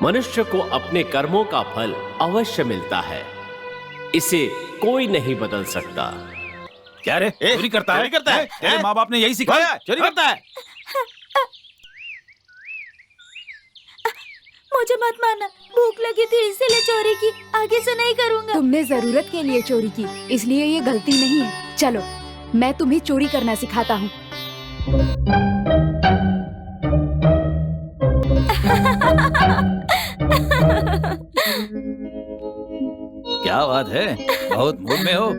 मनुष्य को अपने कर्मों का फल अवश्य मिलता है, इसे कोई नहीं बदल सकता। क्या रे, चोरी करता है? तेरे माँ बाप ने यही सिखाया, चोरी करता है। मुझे मत मारना, भूख लगी थी इसीलिए चोरी की, आगे से नहीं करूंगा। तुमने जरूरत के लिए चोरी की, इसलिए ये गलती नहीं है। चलो, मैं तुम्हें चोरी करना सिखाता हूँ। क्या बात है, बहुत मूड में हो।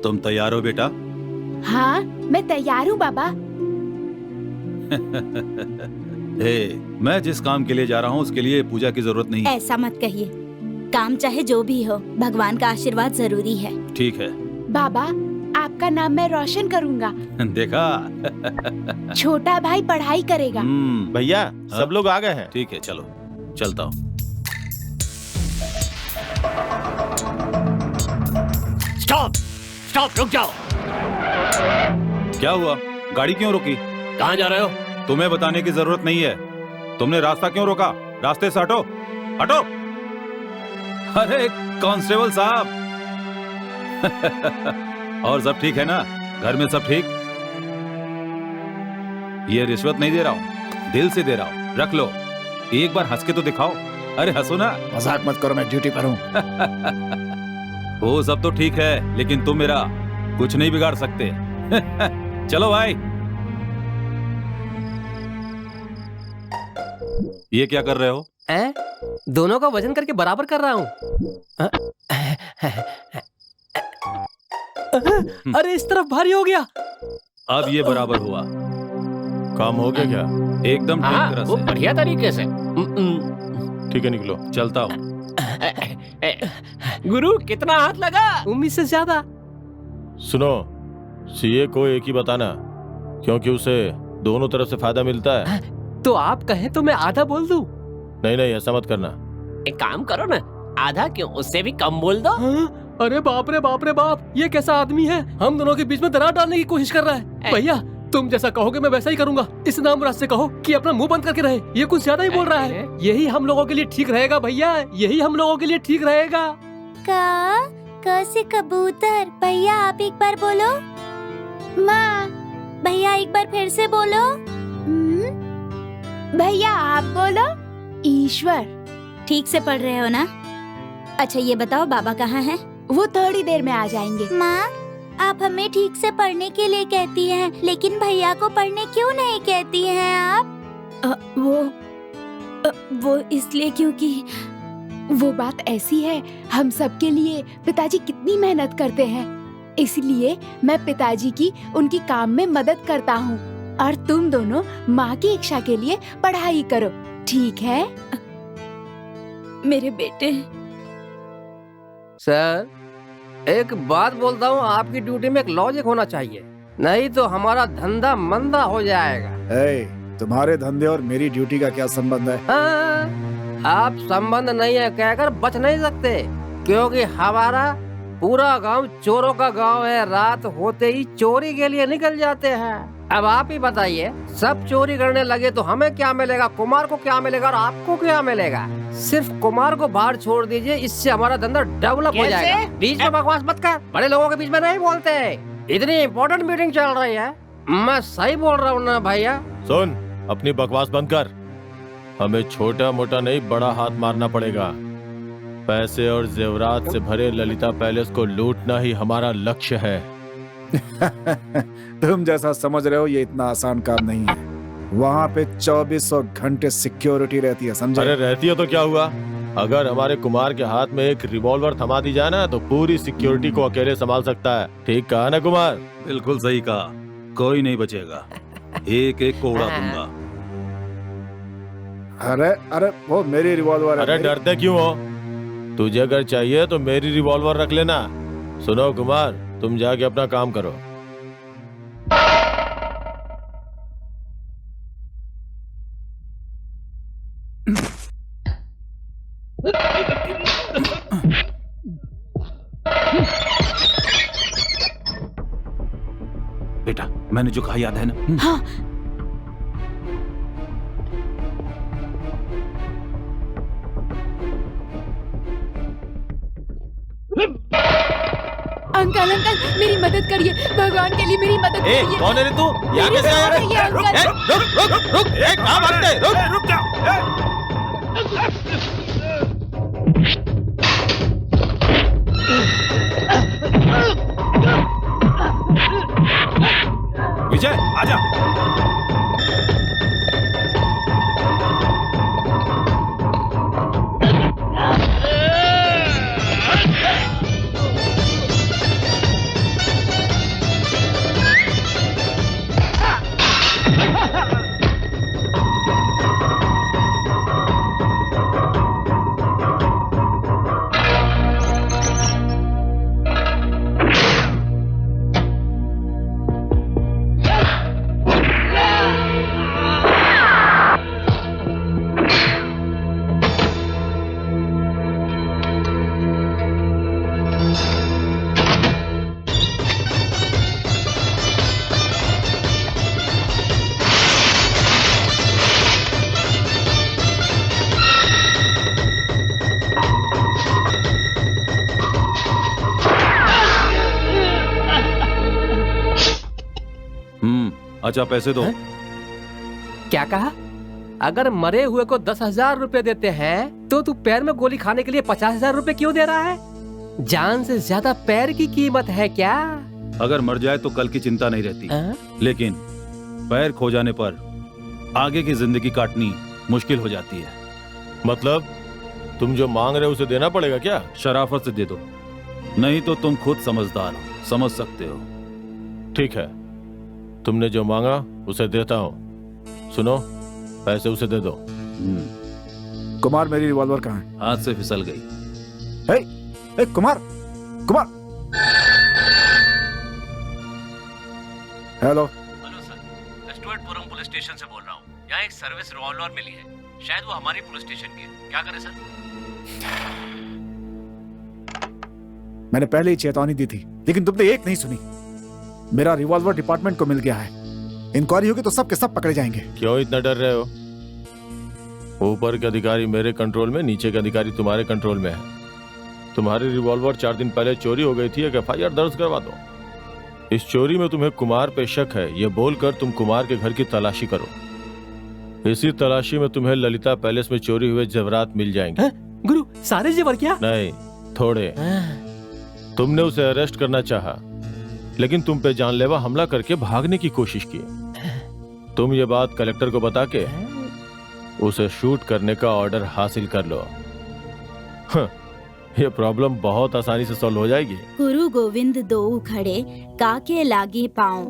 तुम तैयार हो बेटा? हाँ, मैं तैयार हूँ बाबा। मैं जिस काम के लिए जा रहा हूँ उसके लिए पूजा की जरूरत नहीं है। ऐसा मत कहिए, काम चाहे जो भी हो, भगवान का आशीर्वाद जरूरी है। ठीक है बाबा, आपका नाम मैं रोशन करूँगा। देखा। छोटा भाई पढ़ाई करेगा। भैया सब लोग आ गए हैं। ठीक है, चलो चलता हूँ। स्टॉप स्टॉप, रुक जाओ। क्या हुआ? गाड़ी क्यों रोकी? कहाँ जा रहे हो? तुम्हें बताने की जरूरत नहीं है। तुमने रास्ता क्यों रोका? रास्ते से हटो, हटो। अरे कांस्टेबल साहब। और सब ठीक है ना? घर में सब ठीक? ये रिश्वत नहीं दे रहा हूँ, दिल से दे रहा हूँ। रख लो, एक बार हंस के तो दिखाओ। अरे हंसो ना। मजाक मत करो, मैं ड्यूटी पर हूँ। वो सब तो ठीक है, लेकिन तुम मेरा कुछ नहीं बिगाड़ सकते। चलो भाई। ये क्या कर रहे हो? दोनों का वजन करके बराबर कर रहा हूँ। अरे इस तरफ भारी हो गया। अब ये बराबर हुआ। काम हो गया क्या? एकदम ठीक हाँ, तरह वो से। बढ़िया तरीके से। ठीक है, निकलो। चलता हूँ। गुरु, कितना हाथ लगा? उम्मीद से ज्यादा। सुनो, सीए को एक ही बताना, क्योंकि उसे दोनों तरफ से फायदा मिलता है। तो आप कहें तो मैं आधा बोल दूं? नहीं नहीं, ऐसा मत करना। एक काम करो ना, आधा क्यों, उससे भी कम बोल दो। हाँ? अरे बाप रे बाप रे बाप, ये कैसा आदमी है? हम दोनों के बीच में दरार डालने की कोशिश कर रहा है। भैया, तुम जैसा कहोगे मैं वैसा ही करूंगा। इस नामराज से कहो कि अपना मुंह बंद करके रहे। ये कुछ ज्यादा ही बोल रहा है। यही हम लोगों के लिए ठीक रहेगा भैया, यही हम लोगों के लिए ठीक रहेगा। क से कबूतर। भैया आप एक बार बोलो। माँ। भैया एक बार फिर से बोलो। भैया आप बोलो। ईश्वर। ठीक से पढ़ रहे हो ना? अच्छा ये बताओ, बाबा कहाँ हैं? वो थोड़ी देर में आ जाएंगे। माँ, आप हमें ठीक से पढ़ने के लिए कहती हैं, लेकिन भैया को पढ़ने क्यों नहीं कहती हैं आप? वो इसलिए क्योंकि वो बात ऐसी है, हम सबके लिए पिताजी कितनी मेहनत करते हैं, इसलिए मैं पिताजी की उनकी काम में मदद करता हूँ। और तुम दोनों माँ की इच्छा के लिए पढ़ाई करो, ठीक है? मेरे बेटे। सर, एक बात बोलता हूँ, आपकी ड्यूटी में एक लॉजिक होना चाहिए, नहीं तो हमारा धंधा मंदा हो जाएगा। तुम्हारे धंधे और मेरी ड्यूटी का क्या संबंध है? आप संबंध नहीं है कहकर बच नहीं सकते, क्योंकि हमारा पूरा गांव चोरों का गांव है। रात होते ही चोरी के लिए निकल जाते हैं। अब आप ही बताइए, सब चोरी करने लगे तो हमें क्या मिलेगा, कुमार को क्या मिलेगा और आपको क्या मिलेगा? सिर्फ कुमार को बाहर छोड़ दीजिए, इससे हमारा धंधा डेवलप हो जाएगा। बीच में बकवास मत कर, बड़े लोगों के बीच में नहीं बोलते। इतनी इम्पोर्टेंट मीटिंग चल रही है, मैं सही बोल रहा हूँ ना भैया? सुन, अपनी बकवास बंद कर। हमें छोटा मोटा नहीं, बड़ा हाथ मारना पड़ेगा। पैसे और जेवरात से भरे ललिता पैलेस को लूटना ही हमारा लक्ष्य है। तुम जैसा समझ रहे हो ये इतना आसान काम नहीं है। वहाँ पे 2400 घंटे सिक्योरिटी रहती है, समझे? अरे रहती है तो क्या हुआ? अगर हमारे कुमार के हाथ में एक रिवॉल्वर थमा दी जाए ना, तो पूरी सिक्योरिटी को अकेले संभाल सकता है। ठीक कहा ना कुमार? बिल्कुल सही कहा, कोई नहीं बचेगा, एक एक को उड़ा दूंगा। अरे अरे वो मेरी रिवॉल्वर है। अरे डरते क्यों हो? तुझे अगर चाहिए तो मेरी रिवॉल्वर रख लेना। सुनो कुमार, तुम जाके अपना काम करो। बेटा, मैंने जो कहा याद है ना? हाँ। अंकल अंकल मेरी मदद करिए, भगवान के लिए मेरी मदद करिए। कौन है रे तू? यहाँ कैसे आया रे? ये अंकल। रुक, कहाँ भागते? रुक जा। विजय, आजा। अच्छा पैसे दो। क्या कहा? अगर मरे हुए को 10,000 रुपए देते हैं तो तू पैर में गोली खाने के लिए 50,000 रुपए क्यों दे रहा है? जान से ज्यादा पैर की कीमत है क्या? अगर मर जाए तो कल की चिंता नहीं रहती, लेकिन पैर खो जाने पर आगे की जिंदगी काटनी मुश्किल हो जाती है। मतलब तुम जो मांग रहे हो उसे देना पड़ेगा क्या? शराफत से दे दो, नहीं तो तुम खुद समझदार हो, समझ सकते हो। ठीक है, तुमने जो मांगा उसे देता हूँ। सुनो, पैसे उसे दे दो। कुमार, मेरी रिवॉल्वर कहाँ है? हाथ से फिसल गई। ए, Kumar, Kumar. Hello sir, Stuartpuram police station से बोल रहा हूँ। यहाँ एक सर्विस रिवॉल्वर मिली है, शायद वो हमारी पुलिस स्टेशन की है। क्या करें सर? मैंने पहले ही चेतावनी दी थी, लेकिन तुमने एक नहीं सुनी। मेरा रिवॉल्वर डिपार्टमेंट को मिल गया है। इंक्वायरी होगी तो सब के सब पकड़े जाएंगे। क्यों इतना डर रहे हो? ऊपर के अधिकारी मेरे कंट्रोल में, नीचे के अधिकारी तुम्हारे कंट्रोल में है। तुम्हारी रिवॉल्वर 4 दिन पहले चोरी हो गई थी, एक FIR दर्ज करवा दो। इस चोरी में तुम्हें कुमार पे शक है, ये बोलकर तुम कुमार के घर की तलाशी करो। इसी तलाशी में तुम्हें ललिता पैलेस में चोरी हुए जेवरात मिल जाएंगे। गुरु, सारे जेवर क्या? नहीं, थोड़े। तुमने उसे अरेस्ट करना चाहा, लेकिन तुम पे जानलेवा हमला करके भागने की कोशिश की। तुम ये बात कलेक्टर को बता के उसे शूट करने का ऑर्डर हासिल कर लो। ये प्रॉब्लम बहुत आसानी से सॉल्व हो जाएगी। गुरु गोविंद दो खड़े काके लागे पाँव,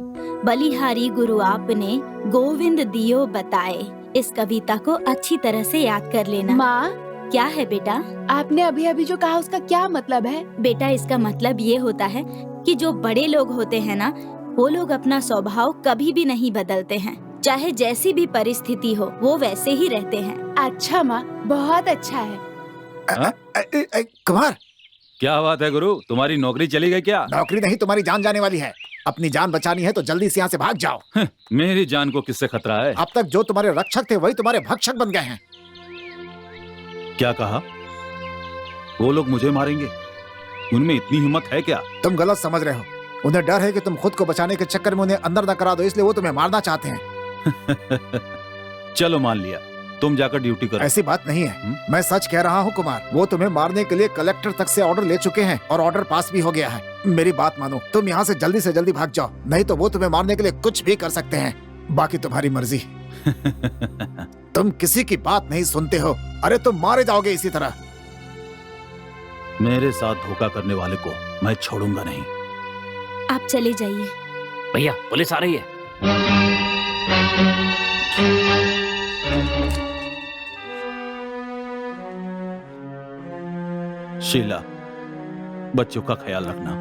बलिहारी गुरु आपने गोविंद दियो बताए। इस कविता को अच्छी तरह से याद कर लेना। माँ, क्या है बेटा? आपने अभी अभी जो कहा उसका क्या मतलब है? बेटा, इसका मतलब ये होता है कि जो बड़े लोग होते हैं ना, वो लोग अपना स्वभाव कभी भी नहीं बदलते हैं। चाहे जैसी भी परिस्थिति हो, वो वैसे ही रहते हैं। अच्छा माँ, बहुत अच्छा है। कुमार, क्या बात है गुरु, तुम्हारी नौकरी चली गई क्या? नौकरी नहीं, तुम्हारी जान जाने वाली है। अपनी जान बचानी है तो जल्दी से यहाँ से भाग जाओ। मेरी जान को किससे खतरा है? अब तक जो तुम्हारे रक्षक थे वही तुम्हारे भक्षक बन गए हैं। क्या कहा? वो लोग मुझे मारेंगे? उनमें इतनी हिम्मत है क्या? तुम गलत समझ रहे हो। उन्हें डर है कि तुम खुद को बचाने के चक्कर में उन्हें अंदर न करा दो, इसलिए वो तुम्हें मारना चाहते हैं। चलो मान लिया, तुम जाकर ड्यूटी करो। ऐसी बात नहीं है, मैं सच कह रहा हूँ कुमार। वो तुम्हें मारने के लिए कलेक्टर तक से ऑर्डर ले चुके हैं और ऑर्डर पास भी हो गया है। मेरी बात मानो, तुम यहाँ से जल्दी भाग जाओ, नहीं तो वो तुम्हें मारने के लिए कुछ भी कर सकते हैं। बाकी तुम्हारी मर्जी। तुम किसी की बात नहीं सुनते हो। अरे तुम मारे जाओगे इसी तरह। मेरे साथ धोखा करने वाले को मैं छोड़ूंगा नहीं। आप चले जाइए। भैया, पुलिस आ रही है। शीला, बच्चों का ख्याल रखना।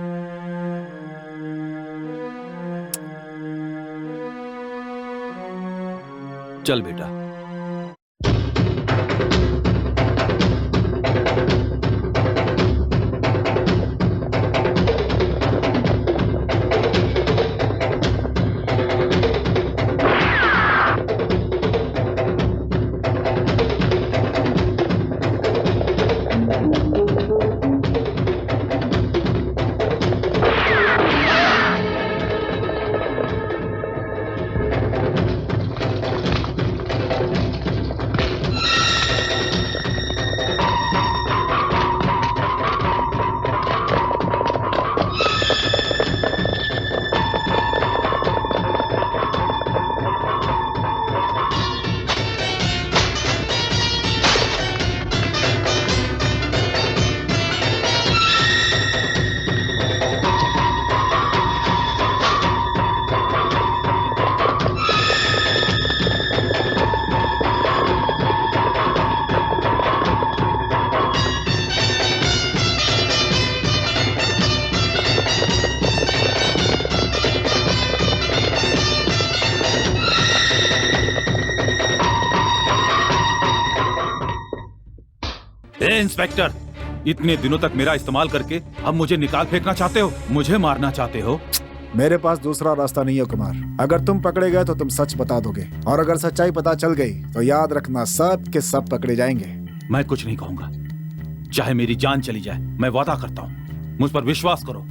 चल बेटा। इंस्पेक्टर, इतने दिनों तक मेरा इस्तेमाल करके अब मुझे निकाल फेंकना चाहते हो? मुझे मारना चाहते हो? मेरे पास दूसरा रास्ता नहीं है कुमार। अगर तुम पकड़े गए तो तुम सच बता दोगे, और अगर सच्चाई पता चल गई तो याद रखना, सब के सब पकड़े जाएंगे। मैं कुछ नहीं कहूंगा, चाहे मेरी जान चली जाए। मैं वादा करता हूँ, मुझ पर विश्वास करो।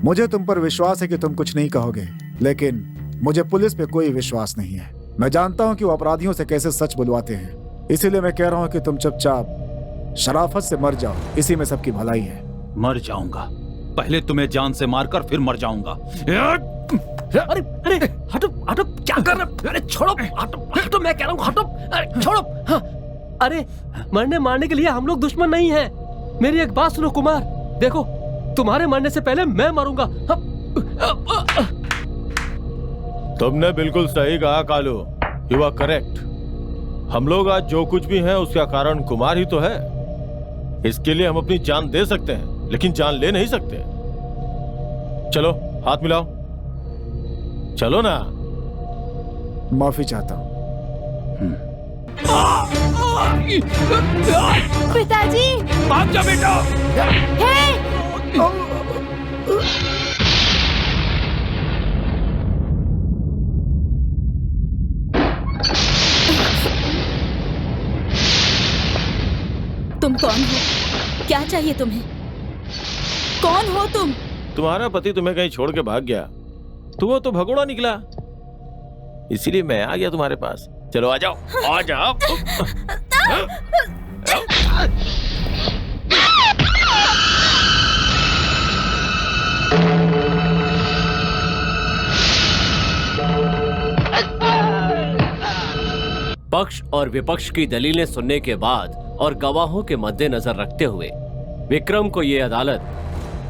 मुझे तुम पर विश्वास है कि तुम कुछ नहीं कहोगे, लेकिन मुझे पुलिस पे कोई विश्वास नहीं है। मैं जानता हूँ कि वो अपराधियों से कैसे सच बुलवाते हैं, इसीलिए मैं कह रहा हूँ कि तुम चुपचाप शराफत से मर जाओ, इसी में सबकी भलाई है। मर जाऊंगा, पहले तुम्हें जान से मारकर फिर मर जाऊंगा। अरे अरे हटो हटो, क्या कर रहे हो? अरे छोड़ो, हटो हटो, मैं कह रहा हूँ हटो, अरे छोड़ो। हाँ, अरे मरने मारने के लिए हम लोग दुश्मन नहीं हैं। मेरी एक बात सुनो कुमार, देखो तुम्हारे मरने से पहले मैं मरूंगा। तुमने बिल्कुल सही कहा कालू, यू आर करेक्ट। हम लोग आज जो कुछ भी हैं उसका कारण कुमार ही तो है। इसके लिए हम अपनी जान दे सकते हैं लेकिन जान ले नहीं सकते। चलो हाथ मिलाओ, चलो ना। माफी चाहता हूँ। पिताजी, भाग जा बेटा। हे! तुम कौन हो? क्या चाहिए तुम्हें? कौन हो तुम? तुम्हारा पति तुम्हें कहीं छोड़ के भाग गया तो वो तो भगोड़ा निकला, इसीलिए मैं आ गया तुम्हारे पास। चलो आ जाओ, आ जाओ। पक्ष और विपक्ष की दलीलें सुनने के बाद और गवाहों के मद्देनजर रखते हुए विक्रम को ये अदालत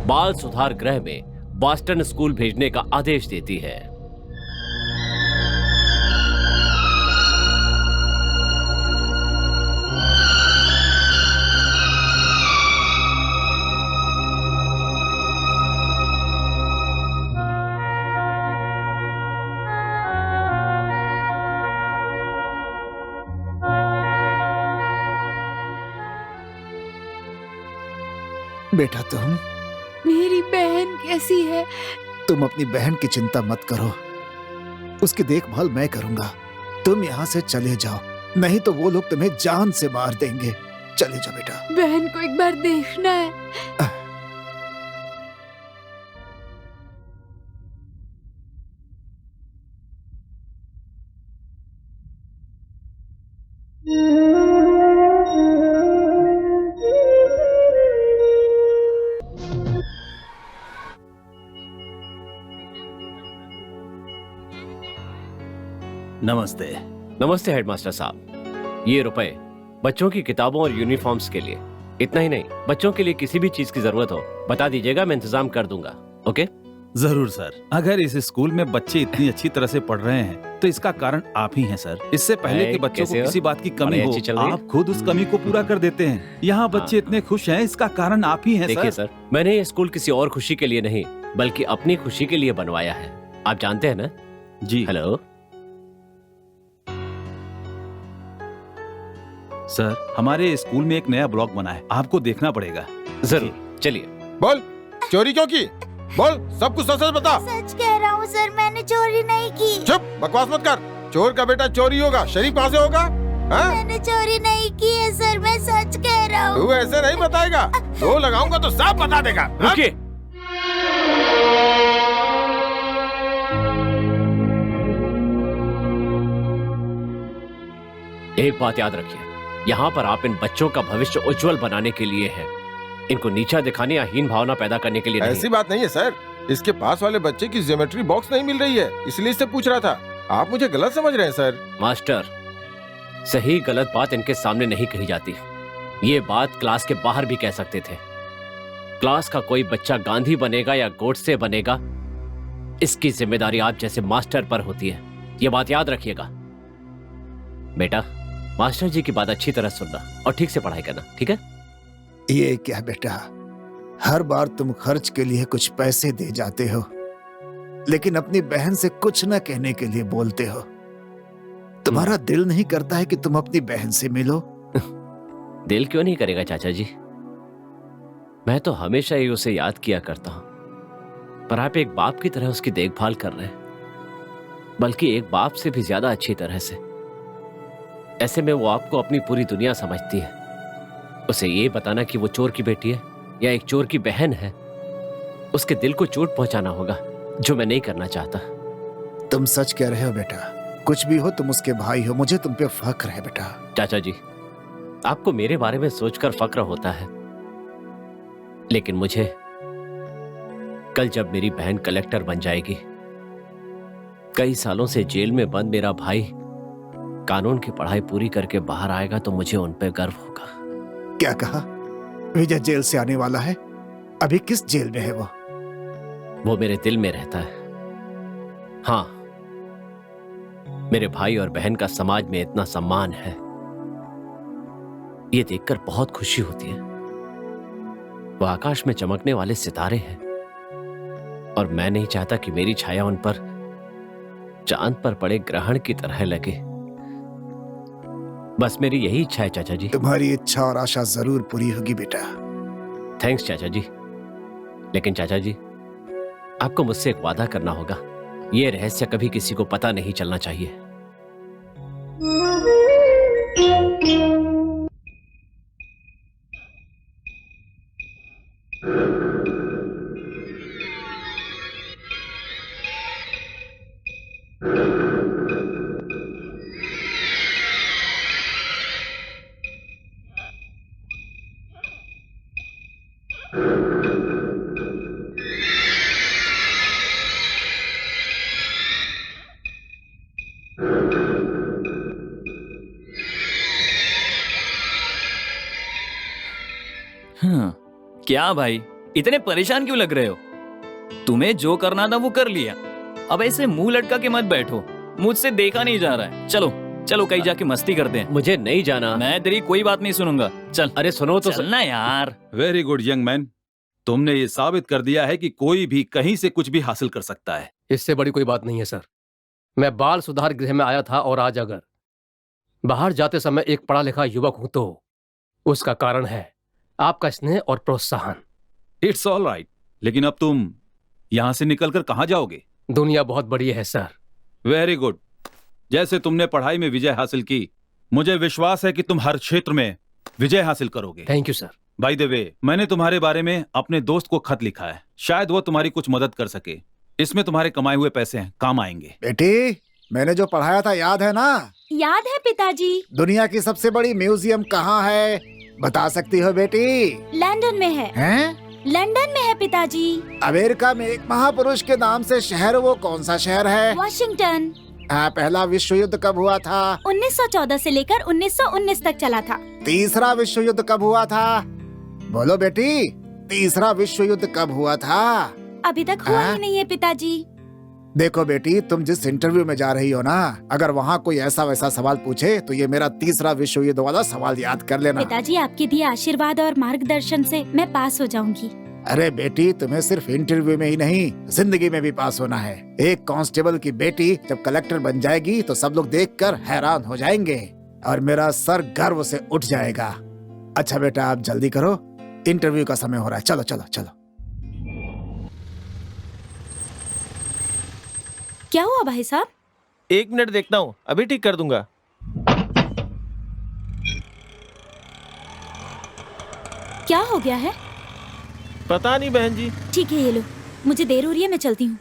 बाल सुधार गृह में बॉस्टन स्कूल भेजने का आदेश देती है। बेटा तुम मेरी बहन कैसी है? तुम अपनी बहन की चिंता मत करो, उसकी देखभाल मैं करूंगा। तुम यहाँ से चले जाओ, नहीं तो वो लोग तुम्हें जान से मार देंगे। चले जाओ बेटा। बहन को एक बार देखना है। नमस्ते। नमस्ते हेडमास्टर साहब, ये रुपए बच्चों की किताबों और यूनिफॉर्म्स के लिए। इतना ही नहीं, बच्चों के लिए किसी भी चीज की जरूरत हो बता दीजिएगा, मैं इंतजाम कर दूंगा। ओके? जरूर सर। अगर इस स्कूल में बच्चे इतनी अच्छी तरह से पढ़ रहे हैं तो इसका कारण आप ही हैं सर। इससे पहले कि बच्चों को कैसे हो? किसी बात की कमी पढ़ाई अच्छी चल हो, रही है? आप खुद उस कमी को पूरा कर देते हैं। यहाँ बच्चे इतने खुश हैं, इसका कारण आप ही हैं देखिए सर। सर, मैंने ये स्कूल किसी और खुशी के लिए नहीं बल्कि अपनी खुशी के लिए बनवाया है। आप जानते हैं ना? जी हेलो सर, हमारे स्कूल में एक नया ब्लॉग बना है, आपको देखना पड़ेगा। जरूर, चलिए। बोल, चोरी क्यों की? बोल, सब कुछ सच सच बता। सच कह रहा हूँ सर, मैंने चोरी नहीं की। चुप, बकवास मत कर। चोर का बेटा चोरी होगा, शरीफ कहाँ से होगा? हाँ? मैंने चोरी नहीं की है सर, मैं सच कह रहा हूँ। तू ऐसे नहीं बताएगा, दो लगाऊंगा तो साफ बता देगा। हाँ? रुकिए। एक बात याद रखिए, यहाँ पर आप इन बच्चों का भविष्य उज्जवल बनाने के लिए हैं, इनको नीचा दिखाने या हीन भावना पैदा करने के लिए नहीं। ऐसी बात नहीं है सर, इसके पास वाले बच्चे की ज्योमेट्री बॉक्स नहीं मिल रही है, इसलिए इससे पूछ रहा था। आप मुझे गलत समझ रहे हैं सर। मास्टर, सही गलत बात इनके सामने नहीं कही जाती। ये बात क्लास के बाहर भी कह सकते थे। क्लास का कोई बच्चा गांधी बनेगा या गोडसे बनेगा, इसकी जिम्मेदारी आप जैसे मास्टर पर होती है, ये बात याद रखिएगा। बेटा, मास्टर जी की बात अच्छी तरह सुनना और ठीक से पढ़ाई करना, ठीक है? ये क्या बेटा, हर बार तुम खर्च के लिए कुछ पैसे दे जाते हो, लेकिन अपनी बहन से कुछ न कहने के लिए बोलते हो। तुम्हारा दिल नहीं करता है कि तुम अपनी बहन से मिलो? दिल क्यों नहीं करेगा चाचा जी, मैं तो हमेशा ही उसे याद किया करता हूं, पर आप एक बाप की तरह उसकी देखभाल कर रहे हैं, बल्कि एक बाप से भी ज्यादा अच्छी तरह से। ऐसे में वो आपको अपनी पूरी दुनिया समझती है। उसे ये बताना कि वो चोर की बेटी है या एक चोर की बहन है, उसके दिल को चोट पहुंचाना होगा, जो मैं नहीं करना चाहता। तुम सच कह रहे हो बेटा। कुछ भी हो तुम उसके भाई हो, मुझे तुम पे फख्र है बेटा। चाचा जी, आपको मेरे बारे में सोचकर फक्र होता है, लेकिन मुझे कल जब मेरी बहन कलेक्टर बन जाएगी, कई सालों से जेल में बंद मेरा भाई कानून की पढ़ाई पूरी करके बाहर आएगा, तो मुझे उन पे गर्व होगा। क्या कहा? विजय जेल से आने वाला है? अभी किस जेल में है वो? वो मेरे दिल में रहता है। हाँ, मेरे भाई और बहन का समाज में इतना सम्मान है, ये देखकर बहुत खुशी होती है। वो आकाश में चमकने वाले सितारे हैं, और मैं नहीं चाहता कि मेरी छाया उन पर चांद पर पड़े ग्रहण की तरह लगे। बस मेरी यही इच्छा है चाचा जी। तुम्हारी इच्छा और आशा जरूर पूरी होगी बेटा। थैंक्स चाचा जी। लेकिन चाचा जी, आपको मुझसे एक वादा करना होगा। ये रहस्य कभी किसी को पता नहीं चलना चाहिए। क्या भाई, इतने परेशान क्यों लग रहे हो? तुम्हें जो करना था वो कर लिया, अब ऐसे मुंह लटका के मत बैठो। मुझसे देखा नहीं जा रहा है। चलो चलो कहीं जाके मस्ती करते हैं। मुझे नहीं जाना। मैं तेरी कोई बात नहीं सुनूंगा। चल। अरे सुनो तो चलना यार। वेरी गुड यंग मैन, तुमने ये साबित कर दिया है कि कोई भी कहीं से कुछ भी हासिल कर सकता है। इससे बड़ी कोई बात नहीं है सर। मैं बाल सुधार गृह में आया था, और आज अगर बाहर जाते समय एक पढ़ा लिखा युवक हूं, तो उसका कारण है आपका स्नेह और प्रोत्साहन। इट्स ऑल राइट, लेकिन अब तुम यहां से निकलकर कहां जाओगे? दुनिया बहुत बड़ी है सर। Very good. जैसे तुमने पढ़ाई में विजय हासिल की, मुझे विश्वास है कि तुम हर क्षेत्र में विजय हासिल करोगे। Thank you sir. By the way, मैंने तुम्हारे बारे में अपने दोस्त को खत लिखा है, शायद वो तुम्हारी कुछ मदद कर सके। इसमें तुम्हारे कमाए हुए पैसे हैं, काम आएंगे। बेटी, मैंने जो पढ़ाया था याद है ना? याद है पिताजी। दुनिया की सबसे बड़ी म्यूजियम कहाँ है, बता सकती हो बेटी? लंदन में है। हैं? लंदन में है पिताजी। अमेरिका में एक महापुरुष के नाम से शहर, वो कौन सा शहर है? वॉशिंगटन। हाँ, पहला विश्व युद्ध कब हुआ था? 1914 से लेकर 1919 तक चला था। तीसरा विश्व युद्ध कब हुआ था? बोलो बेटी, तीसरा विश्व युद्ध कब हुआ था? अभी तक हुआ ही नहीं है पिताजी। देखो बेटी, तुम जिस इंटरव्यू में जा रही हो ना, अगर वहाँ कोई ऐसा वैसा सवाल पूछे तो ये मेरा तीसरा विश्व युद्ध वाला सवाल याद कर लेना। पिताजी, आपके दिए आशीर्वाद और मार्गदर्शन से मैं पास हो जाऊंगी। अरे बेटी, तुम्हें सिर्फ इंटरव्यू में ही नहीं, जिंदगी में भी पास होना है। एक कांस्टेबल की बेटी जब कलेक्टर बन जाएगी तो सब लोग देखकर हैरान हो जाएंगे, और मेरा सर गर्व से उठ जाएगा। अच्छा बेटा, आप जल्दी करो, इंटरव्यू का समय हो रहा है। चलो चलो चलो। क्या हुआ भाई साहब? 1 मिनट देखता हूँ, अभी ठीक कर दूंगा। क्या हो गया है? पता नहीं बहन जी। ठीक है, ये लो, मुझे देर हो रही है, मैं चलती हूँ।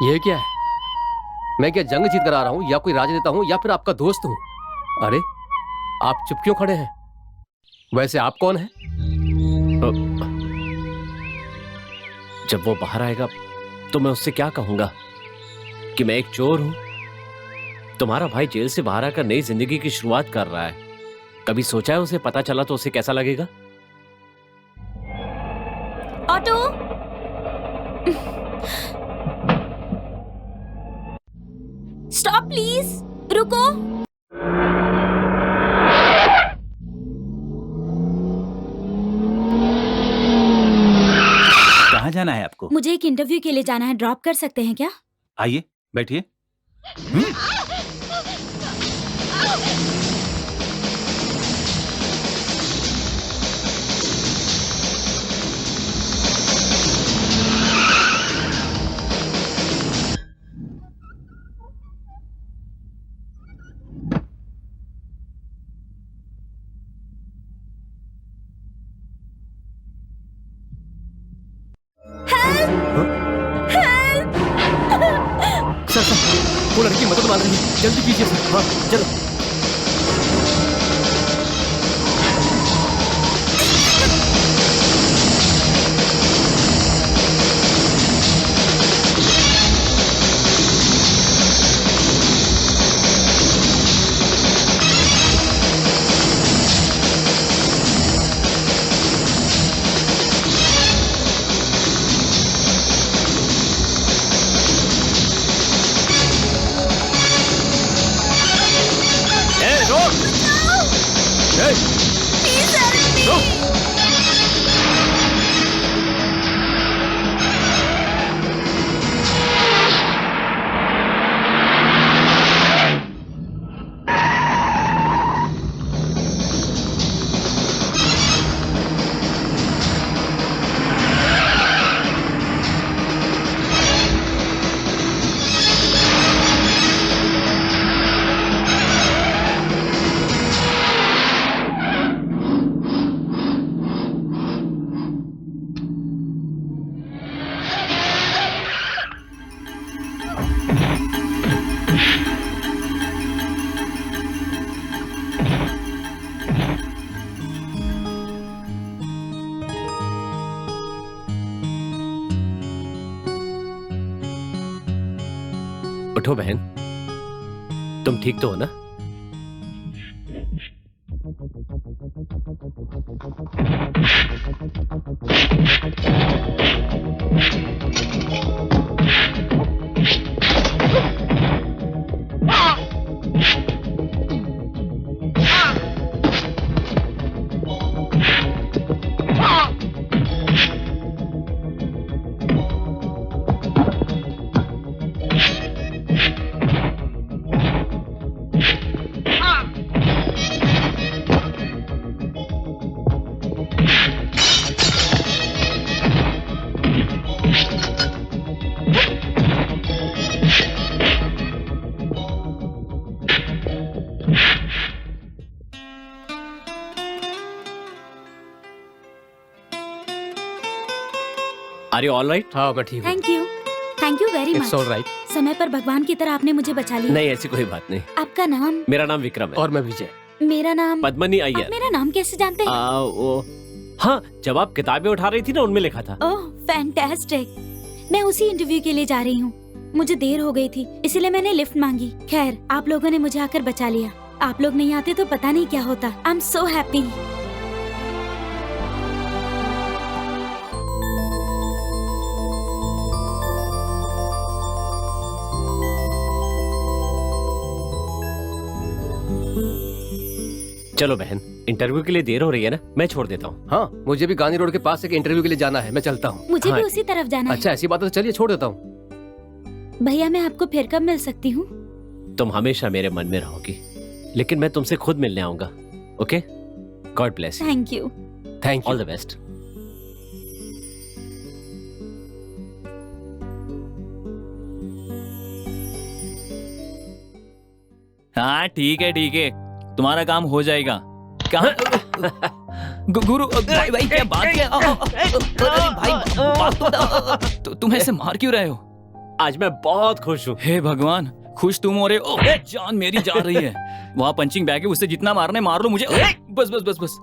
ये क्या है? मैं क्या जंग जीत कर आ रहा हूँ, या कोई राजनेता हूँ, या फिर आपका दोस्त हूँ? अरे, आप चुप क्यों खड़े हैं? वैसे आप कौन हैं? जब वो बाहर आएगा तो मैं उससे क्या कहूंगा? कि मैं एक चोर हूं? तुम्हारा भाई जेल से बाहर आकर नई जिंदगी की शुरुआत कर रहा है। कभी सोचा है उसे पता चला तो उसे कैसा लगेगा? ऑटो! स्टॉप प्लीज, रुको। कहाँ जाना है आपको? मुझे एक इंटरव्यू के लिए जाना है, ड्रॉप कर सकते हैं क्या? आइए, बैठिए। सर, वो लड़की मदद मांग रही है, जल्दी कीजिए सर। हाँ चलो। उठो बहन, तुम ठीक तो हो ना? Are you all right? हाँ मैं ठीक हूँ। Thank you very It's much. all right। समय पर भगवान की तरह आपने मुझे बचा लिया। नहीं ऐसी कोई बात नहीं। आपका नाम? मेरा नाम विक्रम है। और मैं विजय। मेरा नाम पद्मनी आप अय्यर। मेरा नाम कैसे जानते हैं? वो हाँ, जब आप किताबें उठा रही थी ना, उनमें लिखा था। Oh fantastic. मैं उसी इंटरव्यू के लिए जा रही हूँ। मुझे देर हो गई थी, इसलिए मैंने लिफ्ट मांगी। खैर आप लोगों ने मुझे आकर बचा लिया। आप लोग नहीं आते तो पता नहीं क्या होता। I am so happy. चलो बहन, इंटरव्यू के लिए देर हो रही है ना, मैं छोड़ देता हूँ। हाँ मुझे भी गांधी रोड के पास एक इंटरव्यू के लिए जाना है, मैं चलता हूँ। मुझे हाँ। भी उसी तरफ जाना अच्छा ऐसी बात है तो चलिए छोड़ देता हूँ। है। भैया मैं आपको फिर कब मिल सकती हूँ? तुम हमेशा मेरे मन में रहोगी, लेकिन मैं तुमसे खुद मिलने आऊंगा। Okay? God bless you. Thank you. Thank all you. The best. हाँ ठीक है, तुम्हारा काम हो जाएगा। कहाँ गुरु भाई भाई क्या बात है? अरे भाई बात तो बताओ। तुम ऐसे मार क्यों रहे हो? आज मैं बहुत खुश हूँ। हे भगवान, खुश तुम हो रहे हो। जान मेरी जा रही है। वहाँ पंचिंग बैग है, उससे जितना मारने मार लो मुझे। बस बस बस बस,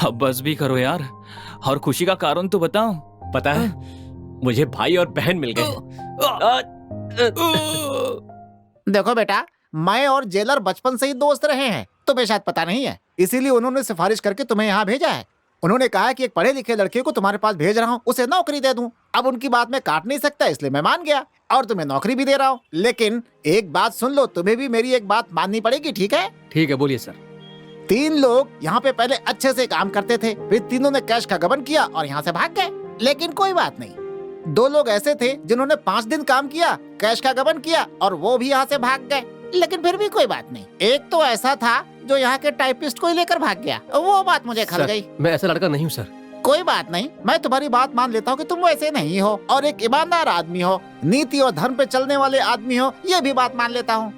अब बस भी करो यार। और खुशी का कारण तो बताओ। पता है, मुझे भाई और बहन मिल गए। देखो बेटा, मैं और जेलर बचपन से ही दोस्त रहे हैं, तुम्हें शायद पता नहीं है। इसीलिए उन्होंने सिफारिश करके तुम्हें यहाँ भेजा है। उन्होंने कहा है कि एक पढ़े लिखे लड़के को तुम्हारे पास भेज रहा हूँ, उसे नौकरी दे दूँ। अब उनकी बात मैं काट नहीं सकता, इसलिए मैं मान गया और तुम्हें नौकरी भी दे रहा हूँ। लेकिन एक बात सुन लो, तुम्हें भी मेरी एक बात माननी पड़ेगी, ठीक है? ठीक है बोलिए सर। 3 लोग यहाँ पे पहले अच्छे से काम करते थे, फिर तीनों ने कैश का गबन किया और यहाँ से भाग गए। लेकिन कोई बात नहीं, 2 लोग ऐसे थे जिन्होंने 5 दिन काम किया, कैश का गबन किया और वो भी यहाँ से भाग गए। लेकिन फिर भी कोई बात नहीं। एक तो ऐसा था जो यहाँ के टाइपिस्ट को ही लेकर भाग गया, वो बात मुझे खल गई। मैं ऐसा लड़का नहीं हूँ सर। कोई बात नहीं, मैं तुम्हारी बात मान लेता हूँ कि तुम वैसे नहीं हो और एक ईमानदार आदमी हो, नीति और धर्म पे चलने वाले आदमी हो, ये भी बात मान लेता हूँ।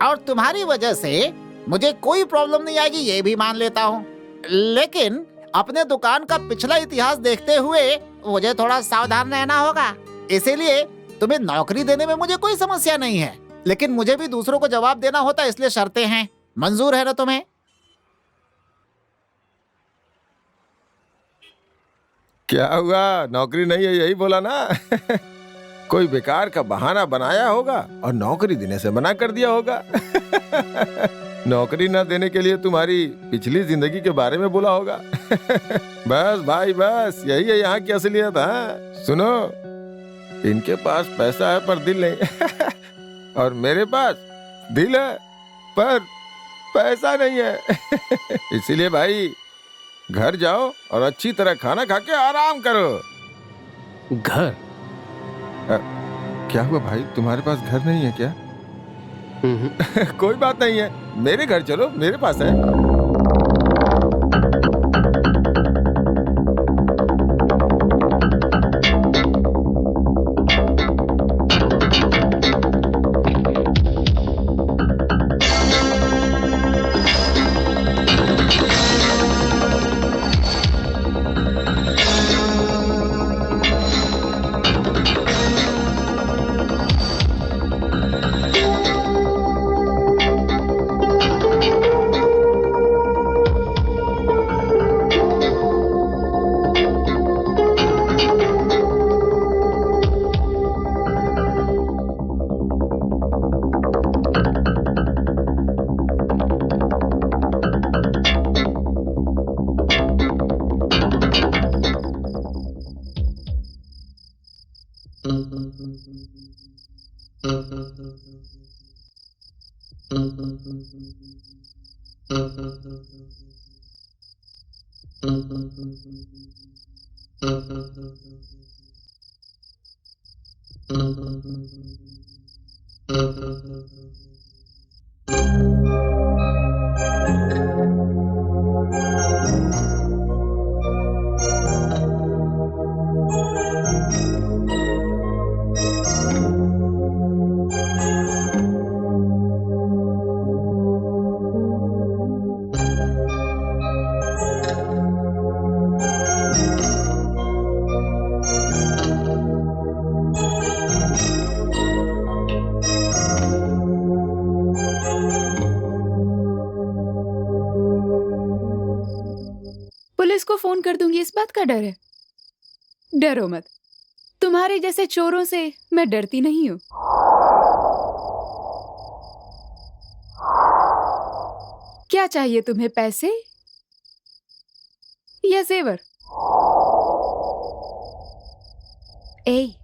और तुम्हारी वजह से मुझे कोई प्रॉब्लम नहीं आएगी, ये भी मान लेता हूँ। लेकिन अपने दुकान का पिछला इतिहास देखते हुए मुझे थोड़ा सावधान रहना होगा। इसीलिए तुम्हें नौकरी देने में मुझे कोई समस्या नहीं है, लेकिन मुझे भी दूसरों को जवाब देना होता है, इसलिए शर्तें हैं। मंजूर है ना तुम्हें? क्या हुआ, नौकरी नहीं है यही बोला ना? कोई बेकार का बहाना बनाया होगा और नौकरी देने से मना कर दिया होगा। नौकरी ना देने के लिए तुम्हारी पिछली जिंदगी के बारे में बोला होगा। बस भाई बस, यही है यहाँ की असलियत है। सुनो, इनके पास पैसा है पर दिल नहीं। और मेरे पास दिल है पर पैसा नहीं है। इसीलिए भाई घर जाओ और अच्छी तरह खाना खा के आराम करो। घर? क्या हुआ भाई, तुम्हारे पास घर नहीं है क्या? कोई बात नहीं है, मेरे घर चलो, मेरे पास है। पुलिस को फोन कर दूंगी, इस बात का डर है? डरो मत, तुम्हारे जैसे चोरों से मैं डरती नहीं हूँ। क्या चाहिए तुम्हें, पैसे या जेवर? ए,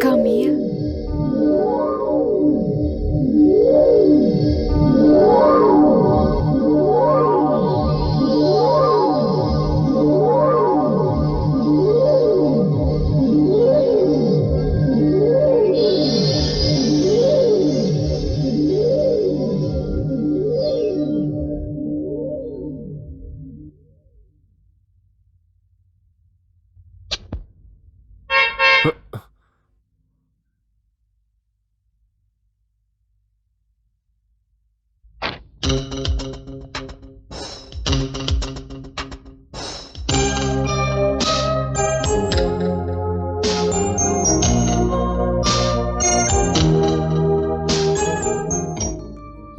कम हियर।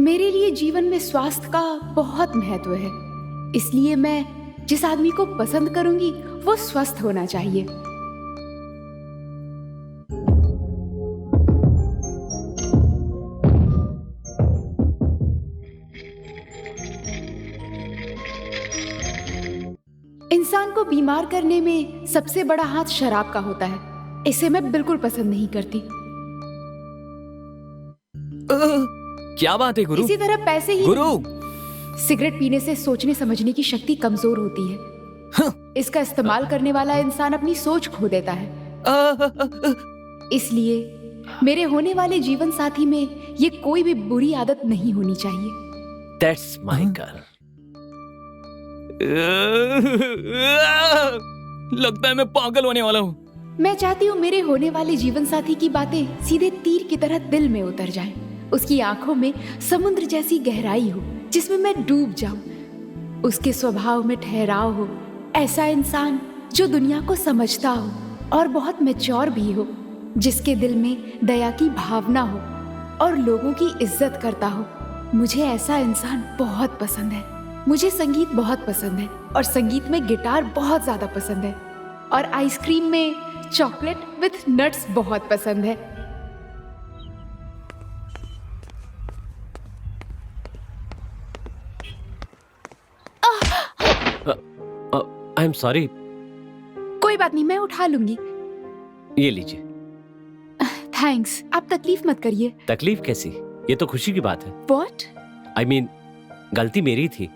मेरे लिए जीवन में स्वास्थ्य का बहुत महत्व है, इसलिए मैं जिस आदमी को पसंद करूंगी वो स्वस्थ होना चाहिए। इंसान को बीमार करने में सबसे बड़ा हाथ शराब का होता है, इसे मैं बिल्कुल पसंद नहीं करती। क्या बात है गुरु? इसी तरह पैसे ही गुरु, सिगरेट पीने से सोचने समझने की शक्ति कमजोर होती है। इसका इस्तेमाल करने वाला इंसान अपनी सोच खो देता है। इसलिए मेरे होने वाले जीवन साथी में ये कोई भी बुरी आदत नहीं होनी चाहिए। That's my girl. लगता है मैं पागल होने वाला हूँ। मैं चाहती हूँ मेरे होने वाले जीवन साथी की बातें सीधे तीर की तरह दिल में उतर जाएं। उसकी आंखों में समुद्र जैसी गहराई हो जिसमें मैं डूब जाऊं। उसके स्वभाव में ठहराव हो, ऐसा इंसान जो दुनिया को समझता हो, और बहुत मैच्योर भी हो, जिसके दिल में दया की भावना हो और लोगों की इज्जत करता हो। मुझे ऐसा इंसान बहुत पसंद है। मुझे संगीत बहुत पसंद है और संगीत में गिटार बहुत ज्यादा पसंद है और आइसक्रीम में चॉकलेट विथ नट्स बहुत पसंद है। आई एम सॉरी। कोई बात नहीं, मैं उठा लूंगी। ये लीजिए। थैंक्स। आप तकलीफ मत करिए। तकलीफ कैसी? ये तो खुशी की बात है। What? आई मीन गलती मेरी थी।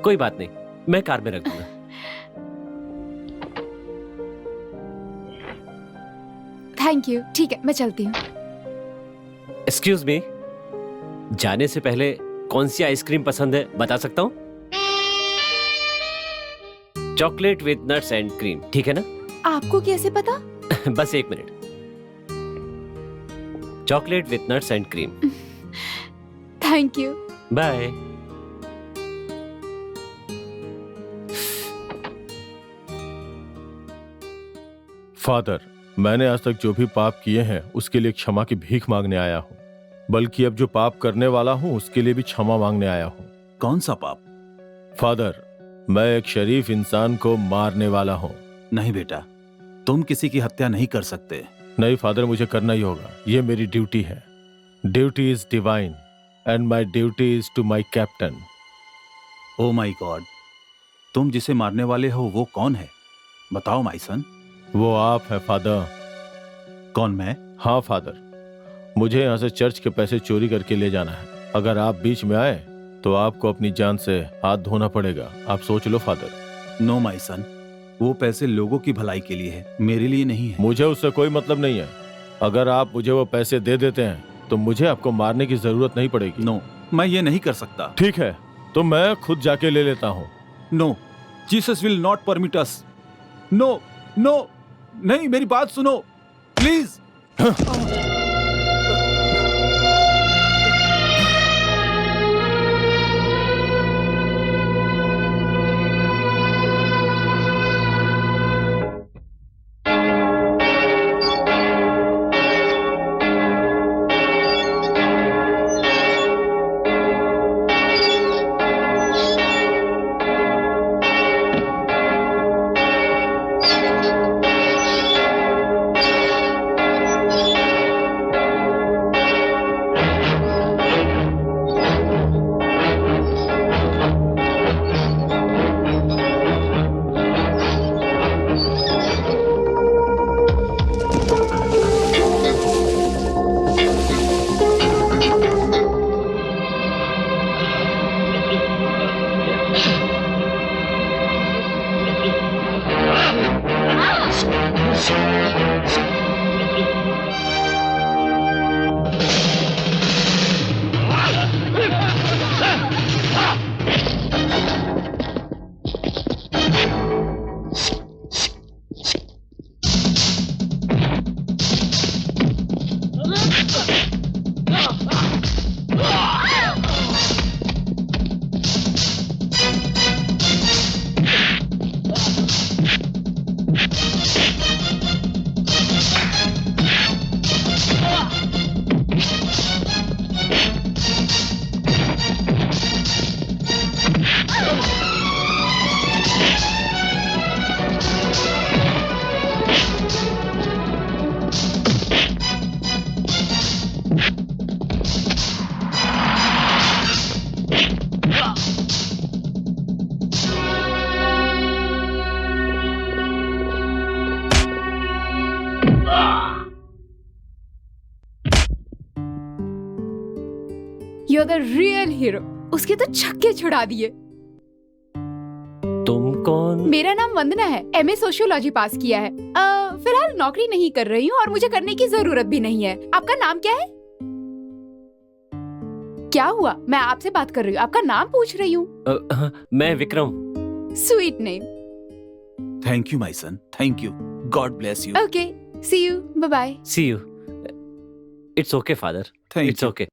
कोई बात नहीं, मैं कार में रख दूंगा। Thank you. ठीक है, मैं चलती हूँ। एक्सक्यूज मी, जाने से पहले कौन सी आइसक्रीम पसंद है बता सकता हूँ? Chocolate with nuts and cream, ठीक है ना? आपको कैसे पता? बस एक minute. Chocolate with nuts and cream. Thank you. Bye. Father, मैंने आज तक जो भी पाप किए हैं उसके लिए क्षमा की भीख मांगने आया हूँ, बल्कि अब जो पाप करने वाला हूँ उसके लिए भी क्षमा मांगने आया हूँ। कौन सा पाप? फादर, मैं एक शरीफ इंसान को मारने वाला हूँ। नहीं बेटा, तुम किसी की हत्या नहीं कर सकते। नहीं फादर, मुझे करना ही होगा। ये मेरी ड्यूटी है। Duty is divine and my duty is to my captain. Oh my God, तुम जिसे मारने वाले हो वो कौन है? बताओ माई सन। वो आप है फादर। कौन, मैं? हाँ फादर, मुझे यहाँ से चर्च के पैसे चोरी करके ले जाना है। अगर आप बीच में आए तो आपको अपनी जान से हाथ धोना पड़ेगा। आप सोच लो फादर। नो माई सन, वो पैसे लोगों की भलाई के लिए है, मेरे लिए नहीं है। मुझे उससे कोई मतलब नहीं है। अगर आप मुझे वो पैसे दे देते हैं तो मुझे आपको मारने की जरूरत नहीं पड़ेगी। नो, मैं ये नहीं कर सकता। ठीक है, तो मैं खुद जाके ले लेता हूँ। No, Jesus will not permit us. No no, नहीं, मेरी बात सुनो please. You're the real hero. उसके तो छक्के छुड़ा दिए। तुम कौन? मेरा नाम वंदना है। MA सोशियोलॉजी पास किया है। फिलहाल नौकरी नहीं कर रही हूँ और मुझे करने की जरूरत भी नहीं है। आपका नाम क्या है? क्या हुआ? मैं आपसे बात कर रही हूँ, आपका नाम पूछ रही हूँ। मैं Vikram. Sweet name. Thank you my son, thank you. God bless you. Okay, see you, bye bye. See you. It's okay father, thank it's you. Okay.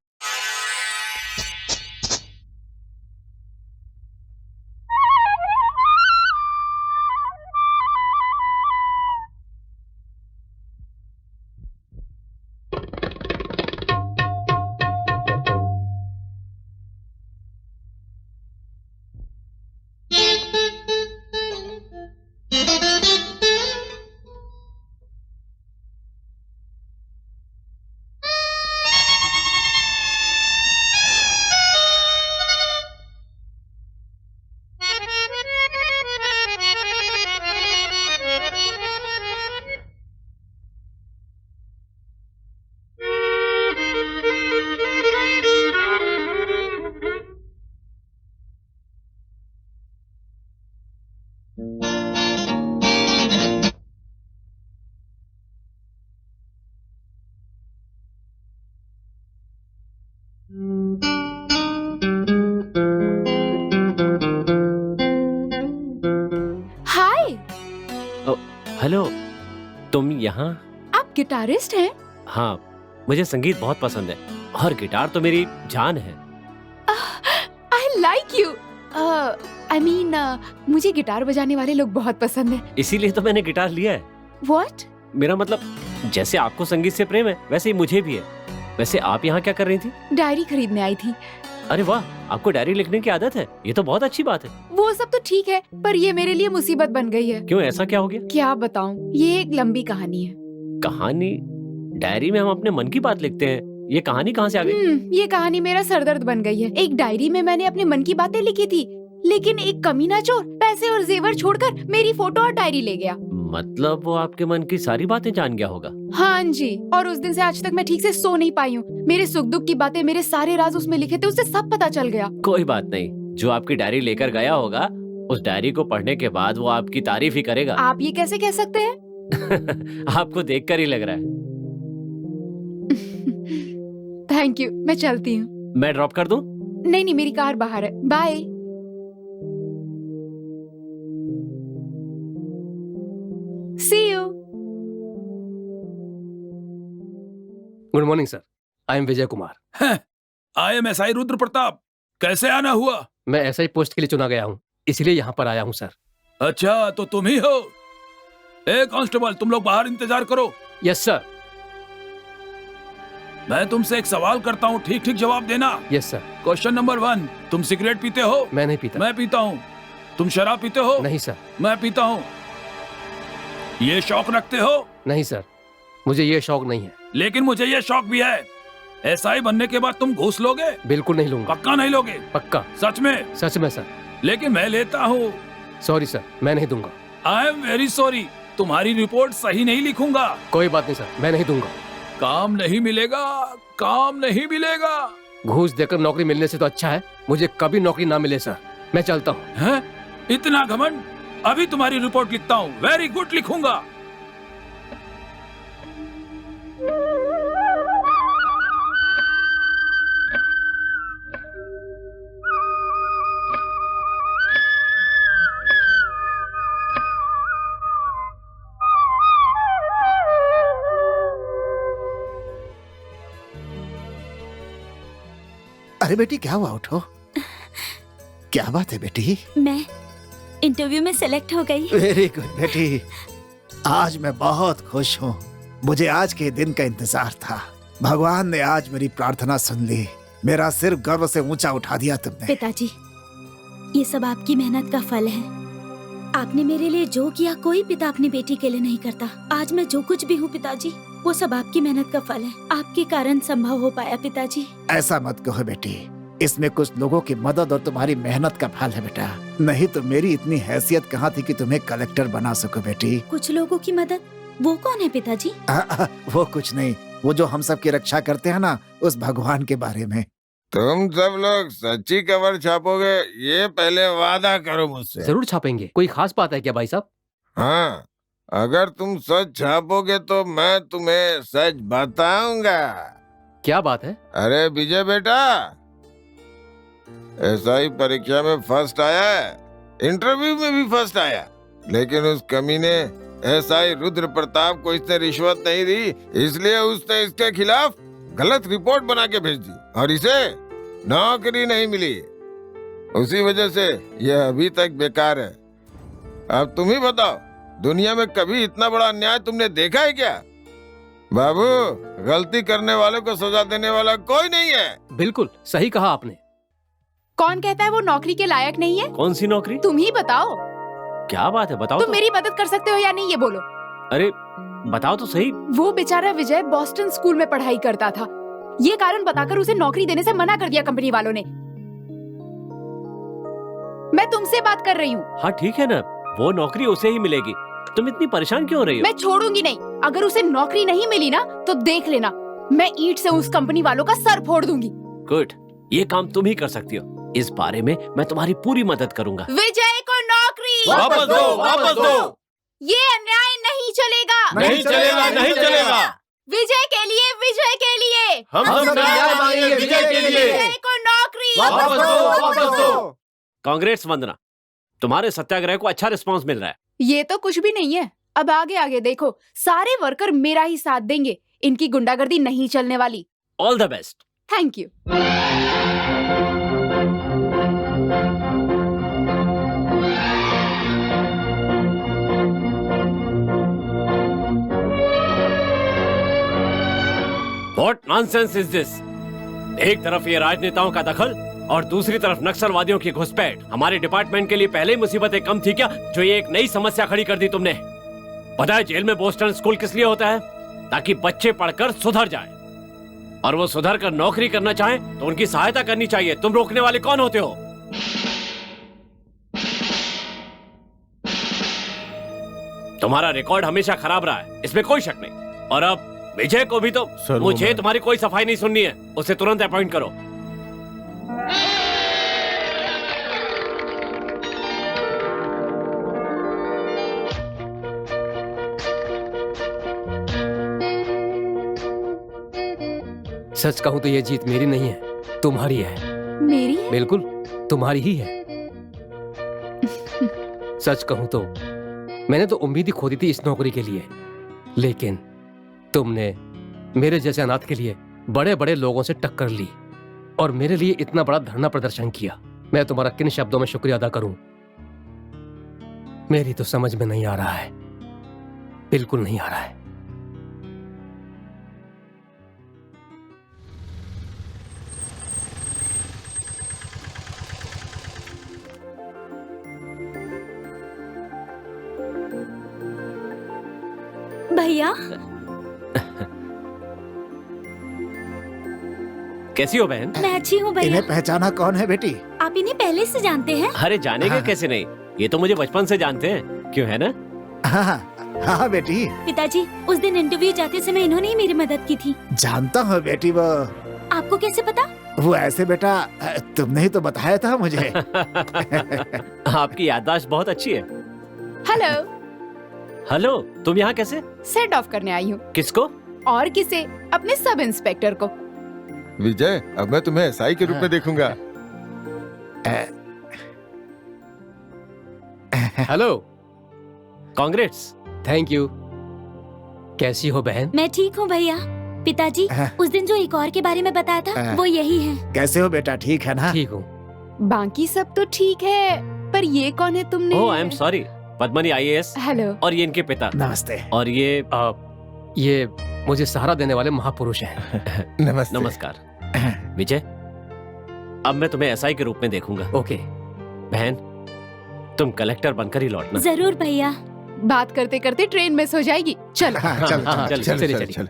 Hello, तुम यहाँ? आप गिटारिस्ट हैं? हाँ, मुझे संगीत बहुत पसंद है और गिटार तो मेरी जान है। I like you. I mean मुझे गिटार बजाने वाले लोग बहुत पसंद है। इसीलिए तो मैंने गिटार लिया है। What? मेरा मतलब, जैसे आपको संगीत से प्रेम है वैसे ही मुझे भी है। वैसे आप यहाँ क्या कर रही थी? डायरी खरीदने आई थी। अरे वाह, आपको डायरी लिखने की आदत है, ये तो बहुत अच्छी बात है। वो सब तो ठीक है, पर ये मेरे लिए मुसीबत बन गई है। क्यों, ऐसा क्या हो गया? क्या बताऊं, ये एक लंबी कहानी है। कहानी? डायरी में हम अपने मन की बात लिखते हैं, ये कहानी कहाँ से आ गई? ये कहानी मेरा सरदर्द बन गई है। एक डायरी में मैंने अपने मन की बातें लिखी थी, लेकिन एक कमीना चोर पैसे और जेवर छोड़कर मेरी फोटो और डायरी ले गया। मतलब वो आपके मन की सारी बातें जान गया होगा? हाँ जी, और उस दिन से आज तक मैं ठीक से सो नहीं पाई हूँ। मेरे सुख दुख की बातें, मेरे सारे राज उसमें लिखे थे, उसे सब पता चल गया। कोई बात नहीं, जो आपकी डायरी लेकर गया होगा उस डायरी को पढ़ने के बाद वो आपकी तारीफ ही करेगा। आप ये कैसे कह सकते हैं? आपको देखकर ही लग रहा है। थैंक यू, मैं चलती हूँ। मैं ड्रॉप कर दूं? नहीं नहीं, मेरी कार बाहर है। Bye. See you. Good morning sir, I am Vijay Kumar. IMSI Rudra Pratap, कैसे आना हुआ? मैं SI पोस्ट के लिए चुना गया हूँ, इसलिए यहाँ पर आया हूँ सर। अच्छा, तो तुम ही हो? कांस्टेबल, तुम लोग बाहर इंतजार करो। Yes sir. मैं तुमसे एक सवाल करता हूँ, ठीक ठीक जवाब देना। Yes sir. क्वेश्चन नंबर 1, तुम सिगरेट पीते हो? मैं नहीं पीता। मैं पीता हूँ। तुम शराब पीते हो? नहीं सर। मैं पीता हूँ। ये शौक रखते हो? नहीं सर, मुझे ये शौक नहीं है। लेकिन मुझे ये शौक भी है। SI बनने के बाद तुम घूस लोगे? बिल्कुल नहीं लूंगा। पक्का नहीं लोगे? पक्का। सच में? सच में सर। लेकिन मैं लेता हूँ। सॉरी सर, मैं नहीं दूंगा। आई एम वेरी सॉरी, तुम्हारी रिपोर्ट सही नहीं लिखूंगा। कोई बात नहीं सर, मैं नहीं दूंगा। काम नहीं मिलेगा, काम नहीं मिलेगा। घूस देकर नौकरी मिलने से तो अच्छा है मुझे कभी नौकरी ना मिले सर। मैं चलता हूँ। हैं? इतना घमंड? अभी तुम्हारी रिपोर्ट लिखता हूँ, वेरी गुड लिखूंगा। अरे बेटी, क्या हुआ? उठो। क्या बात है बेटी? मैं इंटरव्यू में सेलेक्ट हो गई। वेरी गुड बेटी, आज मैं बहुत खुश हूँ। मुझे आज के दिन का इंतजार था। भगवान ने आज मेरी प्रार्थना सुन ली। मेरा सिर गर्व से ऊंचा उठा दिया तुमने। पिताजी, ये सब आपकी मेहनत का फल है। आपने मेरे लिए जो किया कोई पिता अपनी बेटी के लिए नहीं करता। आज मैं जो कुछ भी हूँ पिताजी, वो सब आपकी मेहनत का फल है। आपके कारण संभव हो पाया पिताजी। ऐसा मत कहो बेटी, इसमें कुछ लोगों की मदद और तुम्हारी मेहनत का फल है बेटा। नहीं तो मेरी इतनी हैसियत कहाँ थी कि तुम्हें कलेक्टर बना सको बेटी। कुछ लोगों की मदद? वो कौन है पिताजी? वो कुछ नहीं, वो जो हम सब की रक्षा करते हैं ना, उस भगवान के बारे में। तुम सब लोग सच्ची खबर छापोगे, ये पहले वादा करो मुझसे। जरूर छापेंगे। कोई खास बात है क्या भाई साहब? हाँ, अगर तुम सच छापोगे तो मैं तुम्हें सच बताऊंगा। क्या बात है? अरे विजय बेटा, SI परीक्षा में फर्स्ट आया है, इंटरव्यू में भी फर्स्ट आया, लेकिन उस कमीने SI रुद्र प्रताप को इसने रिश्वत नहीं दी, इसलिए उसने इसके खिलाफ गलत रिपोर्ट बना के भेज दी और इसे नौकरी नहीं मिली। उसी वजह से यह अभी तक बेकार है। अब तुम ही बताओ, दुनिया में कभी इतना बड़ा अन्याय तुमने देखा है क्या? बाबू, गलती करने वालों को सजा देने वाला कोई नहीं है। बिल्कुल सही कहा आपने। कौन कहता है वो नौकरी के लायक नहीं है? कौन सी नौकरी? तुम ही बताओ। क्या बात है, बताओ तुम तो। मेरी मदद कर सकते हो या नहीं, ये बोलो। अरे बताओ तो सही। वो बेचारा विजय बॉस्टन स्कूल में पढ़ाई करता था। ये कारण बताकर उसे नौकरी देने से मना कर दिया कंपनी वालों ने। मैं तुमसे बात कर रही हूँ। हाँ ठीक है ना, वो नौकरी उसे ही मिलेगी। तुम इतनी परेशान क्यों हो रही हो? मैं छोड़ूंगी नहीं। अगर उसे नौकरी नहीं मिली ना, तो देख लेना, मैं ईंट से उस कंपनी वालों का सर फोड़ दूंगी। गुड, ये काम तुम ही कर सकती हो। इस बारे में मैं तुम्हारी पूरी मदद करूंगा। विजय को नौकरी वापस दो, वापस दो। ये अन्याय नहीं चलेगा। नहीं चलेगा, नहीं चलेगा। विजय के लिए, विजय के लिए हम सब न्याय मांगेंगे विजय के लिए। विजय को नौकरी वापस दो, वापस दो। कांग्रेस वंदना, तुम्हारे सत्याग्रह को अच्छा रिस्पांस मिल रहा है। ये तो कुछ भी नहीं है। अब आगे आगे देखो, सारे वर्कर मेरा ही साथ देंगे। इनकी गुंडागर्दी नहीं चलने वाली। All the best. Thank you. What nonsense is this? एक तरफ ये राजनेताओं का दखल और दूसरी तरफ नक्सलवादियों की घुसपैठ। हमारे डिपार्टमेंट के लिए पहले ही मुसीबतें कम थी क्या, जो ये एक नई समस्या खड़ी कर दी तुमने? पता है जेल में बोस्टन स्कूल किस लिए होता है? ताकि बच्चे पढ़कर सुधर जाएं। और वो सुधर कर नौकरी करना चाहें तो उनकी सहायता करनी चाहिए। तुम रोकने वाले कौन होते हो? तुम्हारा रिकॉर्ड हमेशा खराब रहा है, इसमें कोई शक नहीं। और अब विजय को भी तो मुझे तुम्हारी कोई सफाई नहीं सुननी है। उसे तुरंत अपॉइंट करो। सच कहूं तो ये जीत मेरी नहीं है, तुम्हारी है। मेरी? बिल्कुल तुम्हारी ही है। सच कहूं तो मैंने तो उम्मीद ही खो दी थी इस नौकरी के लिए, लेकिन तुमने मेरे जैसे अनाथ के लिए बड़े बड़े लोगों से टक्कर ली और मेरे लिए इतना बड़ा धरना प्रदर्शन किया। मैं तुम्हारा किन शब्दों में शुक्रिया अदा करूं, मेरी तो समझ में नहीं आ रहा है, बिल्कुल नहीं आ रहा है। भैया कैसी हो बहन? मैं अच्छी हूँ भैया। इन्हें पहचाना कौन है बेटी? आप इन्हें पहले से जानते हैं? अरे जानेंगे हाँ। कैसे नहीं, ये तो मुझे बचपन से जानते हैं, क्यों है ना? हाँ हाँ बेटी, पिताजी, उस दिन इंटरव्यू जाते समय इन्होंने ही मेरी मदद की थी। जानता हूँ बेटी। वो आपको कैसे पता? वो ऐसे बेटा, तुमने ही तो बताया था मुझे। आपकी याददाश्त बहुत अच्छी है। हेलो। हेलो, तुम यहाँ कैसे? सेट ऑफ करने आई हूँ। किसको? और किसे? अपने सब इंस्पेक्टर को। विजय, अब मैं तुम्हें एसआई के रूप में देखूंगा। हेलो। कांग्रेस। Thank you. कैसी हो बहन? मैं ठीक हूँ भैया। पिताजी, उस दिन जो एक और के बारे में बताया था वो यही है। कैसे हो बेटा, ठीक है ना? ठीक हूँ। बाकी सब तो ठीक है, पर ये कौन है तुमने? Oh, I am sorry. Padmini IAS। Hello. और ये इनके पिता। नमस्ते। और ये मुझे सहारा देने वाले महापुरुष हैं। नमस्ते। नमस्कार। विजय, अब मैं तुम्हें SI के रूप में देखूंगा। ओके। बहन, तुम कलेक्टर बनकर ही लौटना। जरूर भैया। बात करते करते ट्रेन मिस हो जाएगी। चलो। हाँ, चल, हाँ, चल, चल, चल, चल, चल।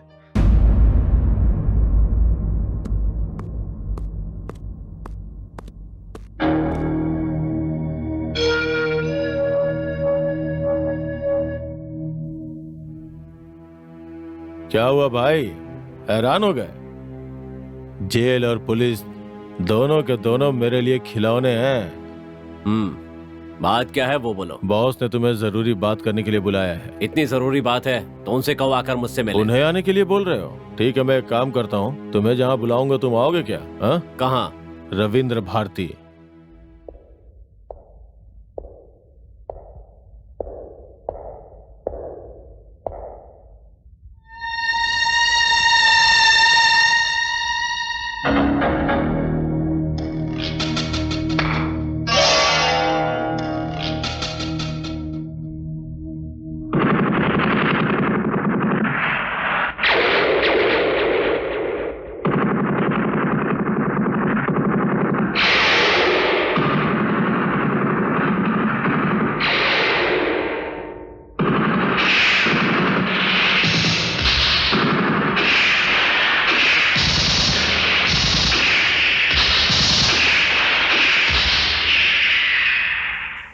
क्या हुआ भाई, हैरान हो गए? जेल और पुलिस दोनों के दोनों मेरे लिए खिलौने हैं। बात क्या है वो बोलो। बॉस ने तुम्हें जरूरी बात करने के लिए बुलाया है। इतनी जरूरी बात है तो उनसे कहो आकर मुझसे मिले। उन्हें आने के लिए बोल रहे हो? ठीक है, मैं एक काम करता हूँ, तुम्हें जहाँ बुलाऊंगा तुम आओगे क्या? हाँ? कहाँ? रविंद्र भारती।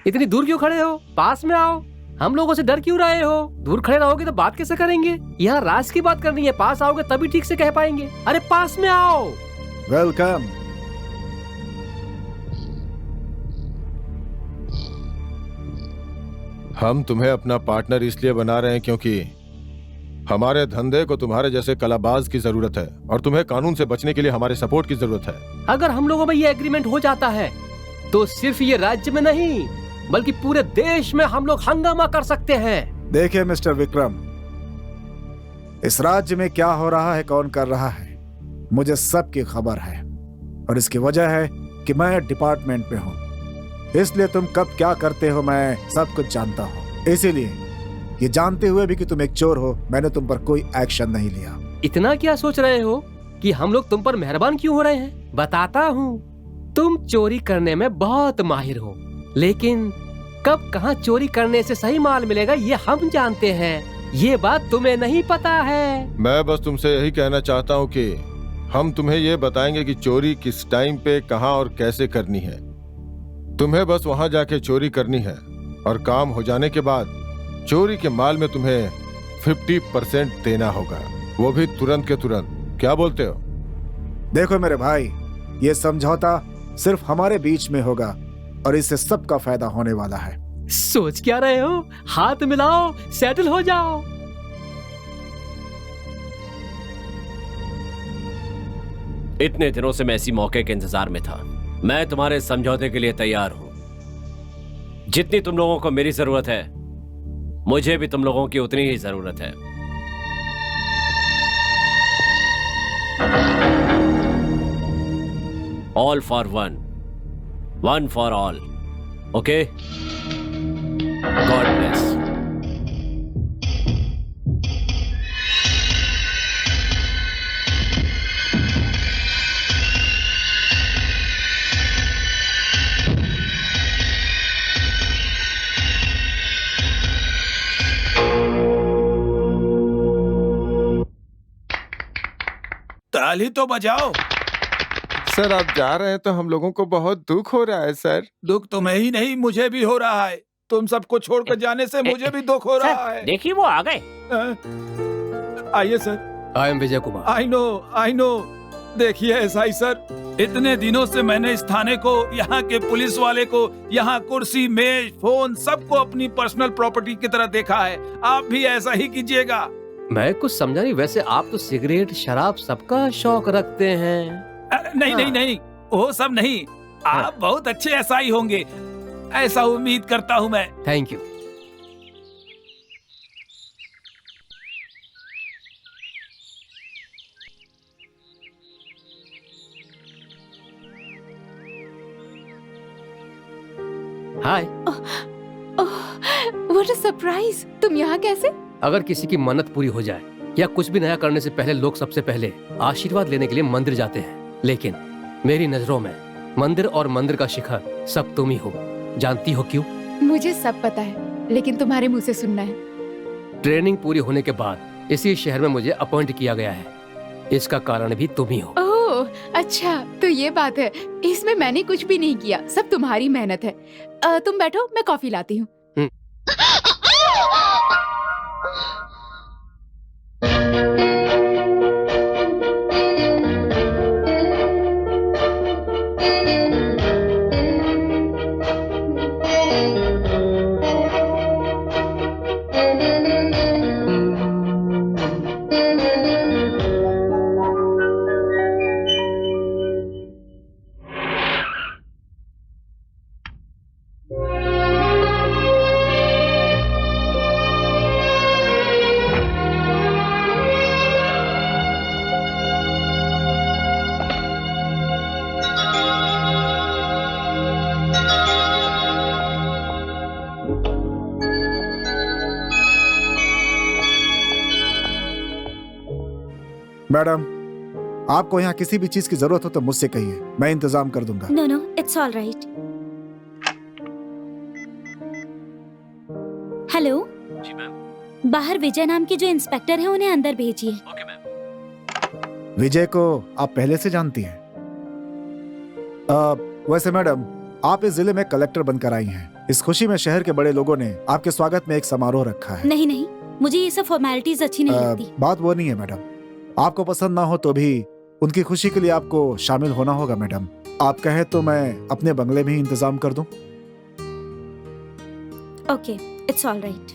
इतनी दूर क्यों खड़े हो? पास में आओ। हम लोगों से डर क्यों रहे हो? दूर खड़े रहोगे तो बात कैसे करेंगे? यहाँ राज की बात करनी है, पास आओगे तभी ठीक से कह पाएंगे। अरे पास में आओ। वेलकम। हम तुम्हें अपना पार्टनर इसलिए बना रहे हैं क्योंकि हमारे धंधे को तुम्हारे जैसे कलाबाज की जरूरत है और तुम्हें कानून से बचने के लिए हमारे सपोर्ट की जरूरत है। अगर हम लोगों में ये एग्रीमेंट हो जाता है तो सिर्फ ये राज्य में नहीं, बल्कि पूरे देश में हम लोग हंगामा कर सकते हैं। देखिए मिस्टर विक्रम, इस राज्य में क्या हो रहा है, कौन कर रहा है, मुझे सबकी खबर है। और इसकी वजह है कि मैं डिपार्टमेंट में हूँ, इसलिए तुम कब क्या करते हो मैं सब कुछ जानता हूँ। इसीलिए ये जानते हुए भी कि तुम एक चोर हो, मैंने तुम पर कोई एक्शन नहीं लिया। इतना क्या सोच रहे हो कि हम लोग तुम पर मेहरबान क्यों हो रहे हैं? बताता हूँ। तुम चोरी करने में बहुत माहिर हो, लेकिन कब कहाँ चोरी करने से सही माल मिलेगा ये हम जानते हैं। ये बात तुम्हें नहीं पता है। मैं बस तुमसे यही कहना चाहता हूँ कि हम तुम्हें ये बताएंगे कि चोरी किस टाइम पे, कहाँ और कैसे करनी है। तुम्हें बस वहां जाके चोरी करनी है और काम हो जाने के बाद चोरी के माल में तुम्हें 50% देना होगा, वो भी तुरंत के तुरंत। क्या बोलते हो? देखो मेरे भाई, ये समझौता सिर्फ हमारे बीच में होगा और इससे सबका फायदा होने वाला है। सोच क्या रहे हो? हाथ मिलाओ, सेटल हो जाओ। इतने दिनों से मैं इसी मौके के इंतजार में था। मैं तुम्हारे समझौते के लिए तैयार हूं। जितनी तुम लोगों को मेरी जरूरत है, मुझे भी तुम लोगों की उतनी ही जरूरत है। All for one, one for all. Okay, God bless. ताली तो बजाओ। सर आप जा रहे हैं तो हम लोगों को बहुत दुख हो रहा है सर। दुख तुम्हें ही नहीं, मुझे भी हो रहा है। तुम सबको छोड़कर जाने से मुझे भी दुख हो रहा है। देखिए वो आ गए। आइए sir. I am Vijay Kumar. I know. देखिए एसआई सर, इतने दिनों से मैंने इस थाने को, यहाँ के पुलिस वाले को, यहाँ कुर्सी, मेज, फोन सबको अपनी पर्सनल प्रॉपर्टी की तरह देखा है। आप भी ऐसा ही कीजिएगा। मैं कुछ समझा नहीं। वैसे आप तो सिगरेट, शराब सबका शौक रखते हैं। नहीं, वो सब नहीं। आप बहुत अच्छे एसआई होंगे, ऐसा उम्मीद करता हूँ मैं। Thank you. Hi. What a surprise! तुम यहाँ कैसे? अगर किसी की मन्नत पूरी हो जाए या कुछ भी नया करने से पहले लोग सबसे पहले आशीर्वाद लेने के लिए मंदिर जाते हैं, लेकिन मेरी नजरों में मंदिर और मंदिर का शिखर सब तुम ही हो। जानती हो क्यों? मुझे सब पता है, लेकिन तुम्हारे मुंह से सुनना है। ट्रेनिंग पूरी होने के बाद इसी शहर में मुझे अपॉइंट किया गया है। इसका कारण भी तुम ही हो। ओह अच्छा, तो ये बात है। इसमें मैंने कुछ भी नहीं किया, सब तुम्हारी मेहनत है। तुम बैठो, मैं कॉफी लाती हूँ। मैडम, आपको यहाँ किसी भी चीज की जरूरत हो तो मुझसे कहिए, मैं इंतजाम कर दूंगा। No, it's all right. Hello ji ma'am. बाहर विजय नाम के जो इंस्पेक्टर हैं उन्हें अंदर भेजिए। Okay ma'am. विजय को आप पहले से जानती हैं? वैसे मैडम, आप इस जिले में कलेक्टर बनकर आई हैं। इस खुशी में शहर के बड़े लोगों ने आपके स्वागत में एक समारोह रखा है। नहीं, मुझे ये सब फॉर्मेलिटीज अच्छी नहीं लगती। बात वो नहीं है मैडम, आपको पसंद ना हो तो भी उनकी खुशी के लिए आपको शामिल होना होगा। मैडम, आप कहें तो मैं अपने बंगले में ही इंतजाम कर दूं। Okay, it's all right.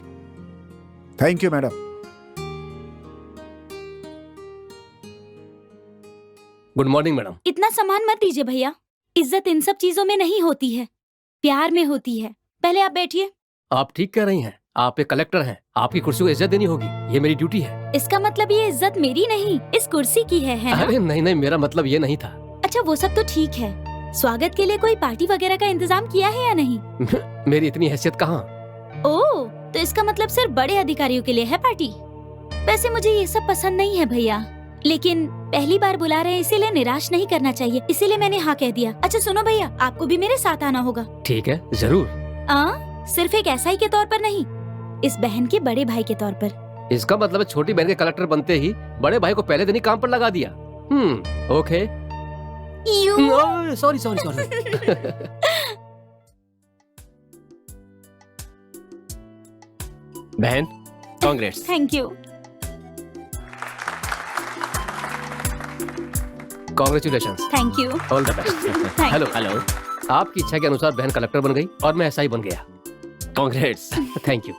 Thank you madam. Good morning madam. इतना सामान मत दीजिए भैया। इज्जत इन सब चीजों में नहीं होती है, प्यार में होती है। पहले आप बैठिए। आप ठीक कह रही हैं, आप एक कलेक्टर हैं, आपकी कुर्सी को इज्जत देनी होगी, ये मेरी ड्यूटी है। इसका मतलब ये इज्जत मेरी नहीं, इस कुर्सी की है ना? अरे नहीं नहीं, मेरा मतलब ये नहीं था। अच्छा वो सब तो ठीक है, स्वागत के लिए कोई पार्टी वगैरह का इंतजाम किया है या नहीं? मेरी इतनी हैसियत कहाँ। ओह, तो इसका मतलब सिर्फ बड़े अधिकारियों के लिए है पार्टी। वैसे मुझे ये सब पसंद नहीं है भैया, लेकिन पहली बार बुला रहे हैं इसीलिए निराश नहीं करना चाहिए, इसीलिए मैंने हाँ कह दिया। अच्छा सुनो भैया, आपको भी मेरे साथ आना होगा। ठीक है, जरूर। सिर्फ एक एसआई के तौर पर नहीं, इस बहन के बड़े भाई के तौर पर। इसका मतलब छोटी बहन के कलेक्टर बनते ही बड़े भाई को पहले दिन ही काम पर लगा दिया। ओके। Sorry sorry sorry. बहन, congrats. Thank you. Congratulations. Thank you. All the best. Hello hello. आपकी इच्छा के अनुसार बहन कलेक्टर बन गई और मैं एसआई बन गया। Congrats. Thank you.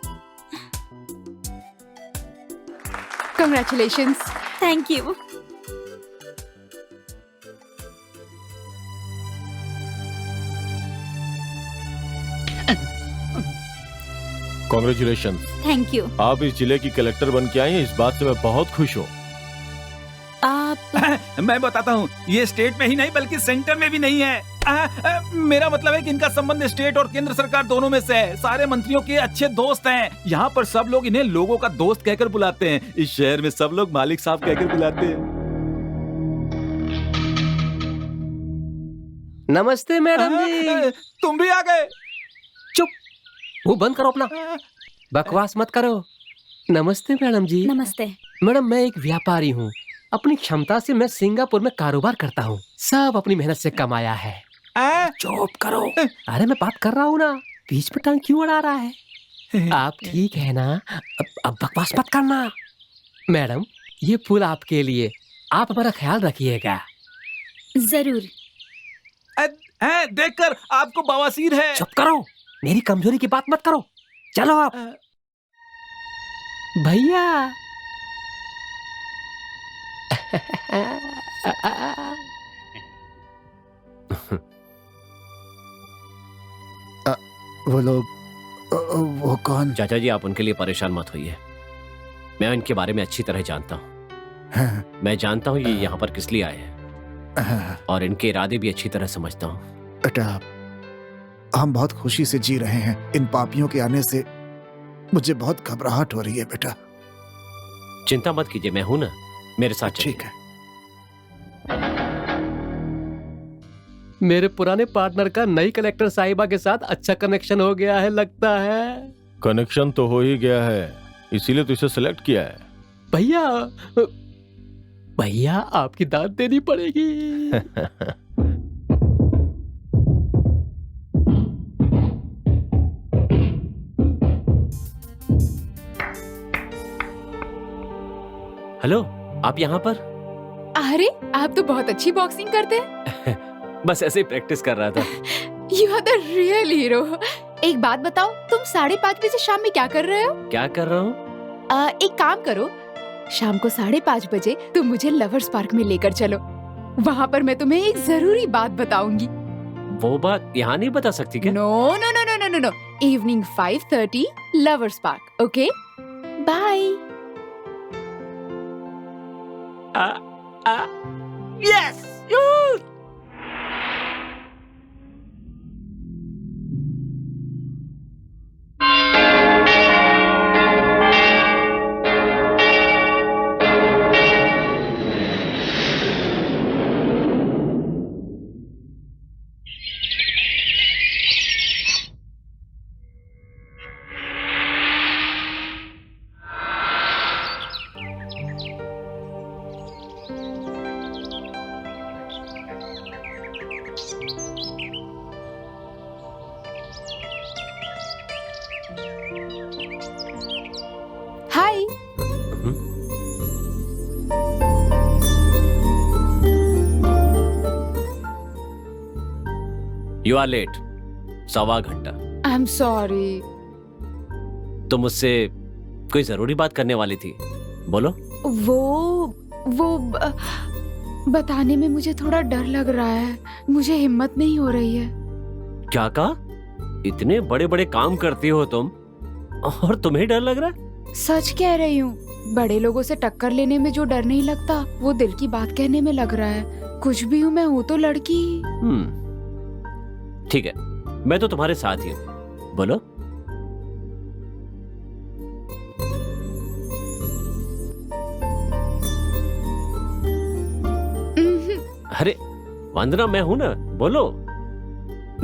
Congratulations. Thank you. Congratulation. Thank you. आप इस जिले की कलेक्टर बन के आई हैं, इस बात से मैं बहुत खुश हूँ। आप मैं बताता हूँ, ये स्टेट में ही नहीं बल्कि सेंटर में भी नहीं है। मेरा मतलब है कि इनका संबंध स्टेट और केंद्र सरकार दोनों में से है। सारे मंत्रियों के अच्छे दोस्त हैं। यहाँ पर सब लोग इन्हें लोगों का दोस्त कहकर बुलाते हैं। इस शहर में सब लोग मालिक साहब कहकर बुलाते हैं। नमस्ते मैडम जी। तुम भी आ गए? चुप, वो बंद करो अपना, बकवास मत करो। नमस्ते मैडम जी। नमस्ते। मैडम मैं एक व्यापारी हूँ, अपनी क्षमता से मैं सिंगापुर में कारोबार करता हूँ, सब अपनी मेहनत से कमाया है। चुप करो। अरे मैं बात कर रहा हूँ ना, बीच में टांग क्यों अड़ा रहा है? आप ठीक है ना? अब बकवास मत करना। मैडम ये फूल आपके लिए, आप हमारा ख्याल रखिएगा। जरूर। देखकर आपको बवासीर है। चुप करो, मेरी कमजोरी की बात मत करो। चलो आप। भैया वो लोग, वो कौन? चाचा जी आप उनके लिए परेशान मत होइए, मैं इनके बारे में अच्छी तरह जानता हूँ। मैं जानता हूँ ये यहाँ पर किस लिए आए हैं और इनके इरादे भी अच्छी तरह समझता हूँ। बेटा हम बहुत खुशी से जी रहे हैं। इन पापियों के आने से मुझे बहुत घबराहट हो रही है बेटा। चिंता मत कीजिए, मैं हूं ना, मेरे साथ ठीक है। मेरे पुराने पार्टनर का नई कलेक्टर साहिबा के साथ अच्छा कनेक्शन हो गया है लगता है। कनेक्शन तो हो ही गया है, इसीलिए तो इसे सिलेक्ट किया है। भैया भैया आपकी दाद देनी पड़ेगी। हेलो, आप यहाँ पर? अरे आप तो बहुत अच्छी बॉक्सिंग करते हैं। बस ऐसे ही प्रैक्टिस कर रहा था। You are the real hero. एक बात बताओ, तुम 5:30 बजे शाम में क्या कर रहे हो? क्या कर रहा हूँ? एक काम करो, शाम को 5:30 बजे तुम मुझे लवर्स पार्क में लेकर चलो। वहाँ पर मैं तुम्हें एक जरूरी बात बताऊंगी। वो बात यहाँ नहीं बता सकती क्या? No no no no no no no. Evening 5:30 lovers park. Okay bye. Yes. Hi. You are late. 1.25 घंटा। I am sorry. तुम मुझसे कोई जरूरी बात करने वाली थी, बोलो। वो बताने में मुझे थोड़ा डर लग रहा है। मुझे हिम्मत नहीं हो रही है। क्या कहा? इतने बड़े बड़े काम करती हो तुम और तुम्हें डर लग रहा है? सच कह रही हूँ, बड़े लोगों से टक्कर लेने में जो डर नहीं लगता वो दिल की बात कहने में लग रहा है। कुछ भी हूँ, मैं हूँ तो लड़की। ठीक है, मैं तो तुम्हारे साथ ही हूँ। बोलो। अरे वंदना, मैं हूं ना, बोलो।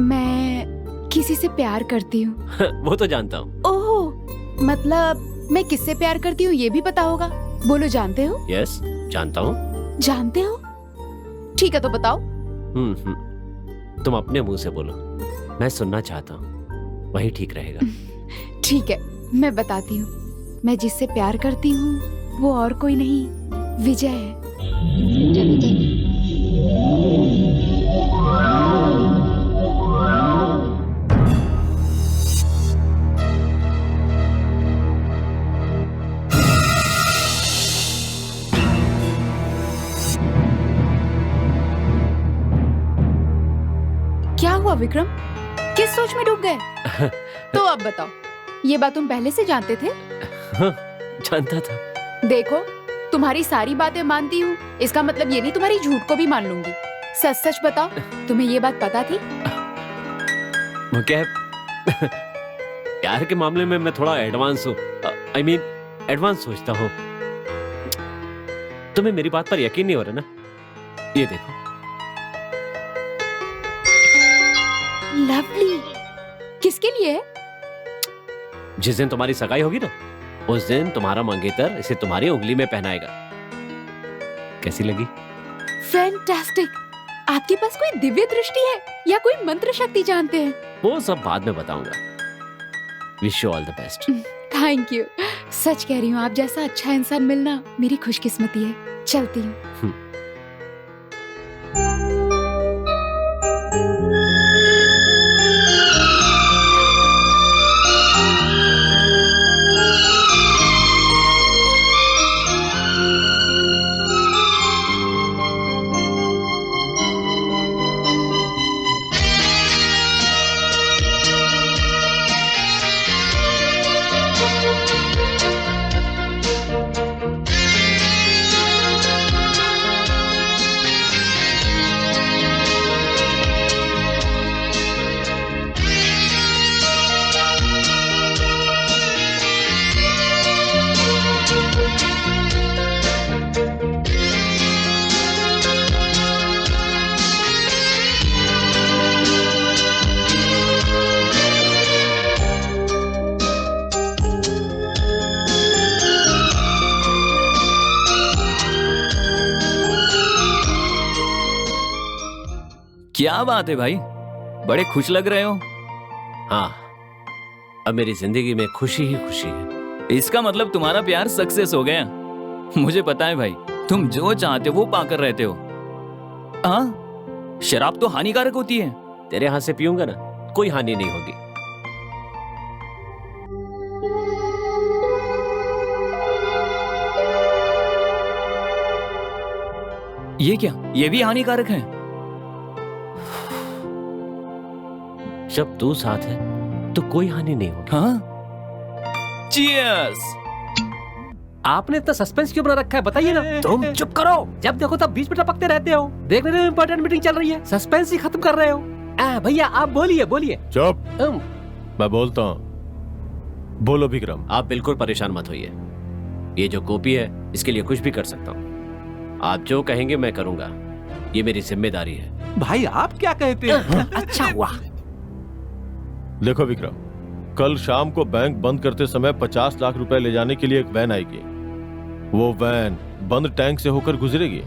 मैं किसी से प्यार करती हूँ। वो तो जानता हूँ। ओह, मतलब मैं किससे प्यार करती हूँ ये भी पता होगा। बोलो, जानते हो? यस, जानता हूँ। जानते हो? ठीक है, तो बताओ। तुम अपने मुंह से बोलो, मैं सुनना चाहता हूँ, वही ठीक रहेगा। ठीक है, मैं बताती हूँ। मैं जिससे प्यार करती हूँ वो और कोई नहीं, विजय है। क्या हुआ विक्रम, किस सोच में डूब गए? तो अब बताओ, ये बात तुम पहले से जानते थे? जानता था। देखो, तुम्हारी सारी बातें मानती हूँ, इसका मतलब ये नहीं तुम्हारी झूठ को भी मान लूंगी। सच सच बताओ, तुम्हें ये बात पता थी? वो क्या है, प्यार के मामले में मैं थोड़ा एडवांस हूँ। I mean, एडवांस सोचता हूँ। तुम्हें मेरी बात पर यकीन नहीं हो रहा ना? ये देखो। लवली, किसके लिए है? जिस दिन तुम्हारी सगाई होगी ना, उस दिन तुम्हारा मंगेतर इसे तुम्हारी उंगली में पहनाएगा। कैसी लगी? फैंटास्टिक। आपके पास कोई दिव्य दृष्टि है या कोई मंत्र शक्ति जानते हैं? वो सब बाद में बताऊंगा। Wish you all the best. Thank you. सच कह रही हूँ, आप जैसा अच्छा इंसान मिलना मेरी खुशकिस्मती है। चलती हूँ। क्या बात है भाई, बड़े खुश लग रहे हो। हाँ, अब मेरी जिंदगी में खुशी ही खुशी है। इसका मतलब तुम्हारा प्यार सक्सेस हो गया। मुझे पता है भाई, तुम जो चाहते हो वो पाकर रहते हो। हाँ, शराब तो हानिकारक होती है। तेरे हाथ से पीऊंगा ना, कोई हानि नहीं होगी। ये क्या, ये भी हानिकारक है? जब तू साथ है तो कोई हानि नहीं होगी। हाँ? चीयर्स। आपने इतना सस्पेंस क्यों बना रखा है, बताइए ना। तुम चुप करो, जब देखो तब बीच में टपकते रहते हो। देख रहे हो इंपॉर्टेंट मीटिंग चल रही है, सस्पेंस ही खत्म कर रहे हो। भैया आप बोलिए बोलिए। चुप। मैं बोलता हूँ, बोलो विक्रम। आप बिल्कुल परेशान मत होइए। ये जो कॉपी है, इसके लिए कुछ भी कर सकता हूँ। आप जो कहेंगे मैं करूंगा, ये मेरी जिम्मेदारी है। भाई आप क्या कहते हैं? अच्छा हुआ। देखो विक्रम, कल शाम को बैंक बंद करते समय 50 लाख रुपए ले जाने के लिए एक वैन आएगी। वो वैन बंद टैंक से होकर गुजरेगी।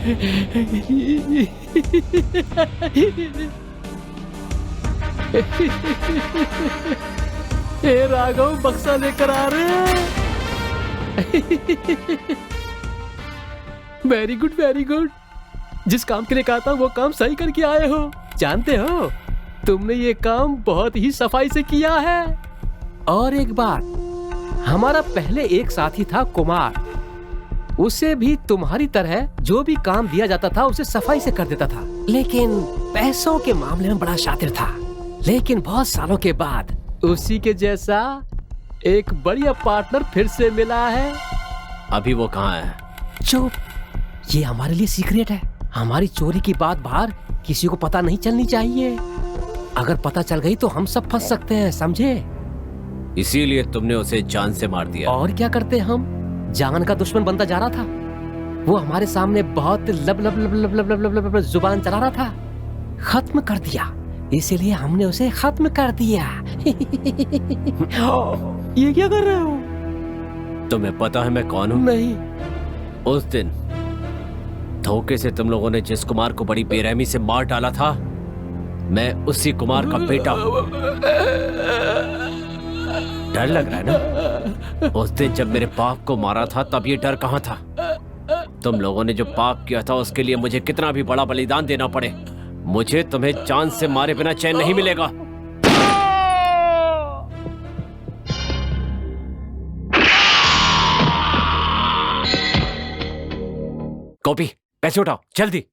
हे राघव, बक्सा लेकर आ रहे हैं। Very good, very good. जिस काम के लिए कहा था वो काम सही करके आए हो। जानते हो, तुमने ये काम बहुत ही सफाई से किया है। और एक बात, हमारा पहले एक साथी था कुमार, उसे भी तुम्हारी तरह जो भी काम दिया जाता था उसे सफाई से कर देता था, लेकिन पैसों के मामले में बड़ा शातिर था। लेकिन बहुत सालों के बाद उसी के जैसा एक बढ़िया पार्टनर फिर से मिला है। अभी वो कहाँ है? चुप, ये हमारे लिए सीक्रेट है। हमारी चोरी की बात बाहर किसी को पता नहीं चलनी चाहिए। अगर पता चल गई तो हम सब फंस सकते हैं, समझे? इसीलिए तुमने उसे जान से मार दिया। और क्या करते हम, जान का दुश्मन बनता जा रहा था। वो हमारे सामने बहुत लब लब लब लब लब लब लब लब जुबान चला रहा था। खत्म कर दिया, इसीलिए हमने उसे खत्म कर दिया। ये क्या कर रहे हो? तुम्हें पता है मैं कौन हूँ? नहीं। उस दिन धोखे से तुम लोगों ने जिस कुमार को बड़ी बेरहमी से मार डाला था, मैं उसी कुमार का बेटा हूँ। डर लग रहा है ना? उस दिन जब मेरे बाप को मारा था तब ये डर कहाँ था? तुम लोगों ने जो पाप किया था उसके लिए मुझे कितना भी बड़ा बलिदान देना पड़े, मुझे तुम्हें जान से मारे बिना चैन नहीं मिलेगा। कॉपी, पैसे उठाओ जल्दी।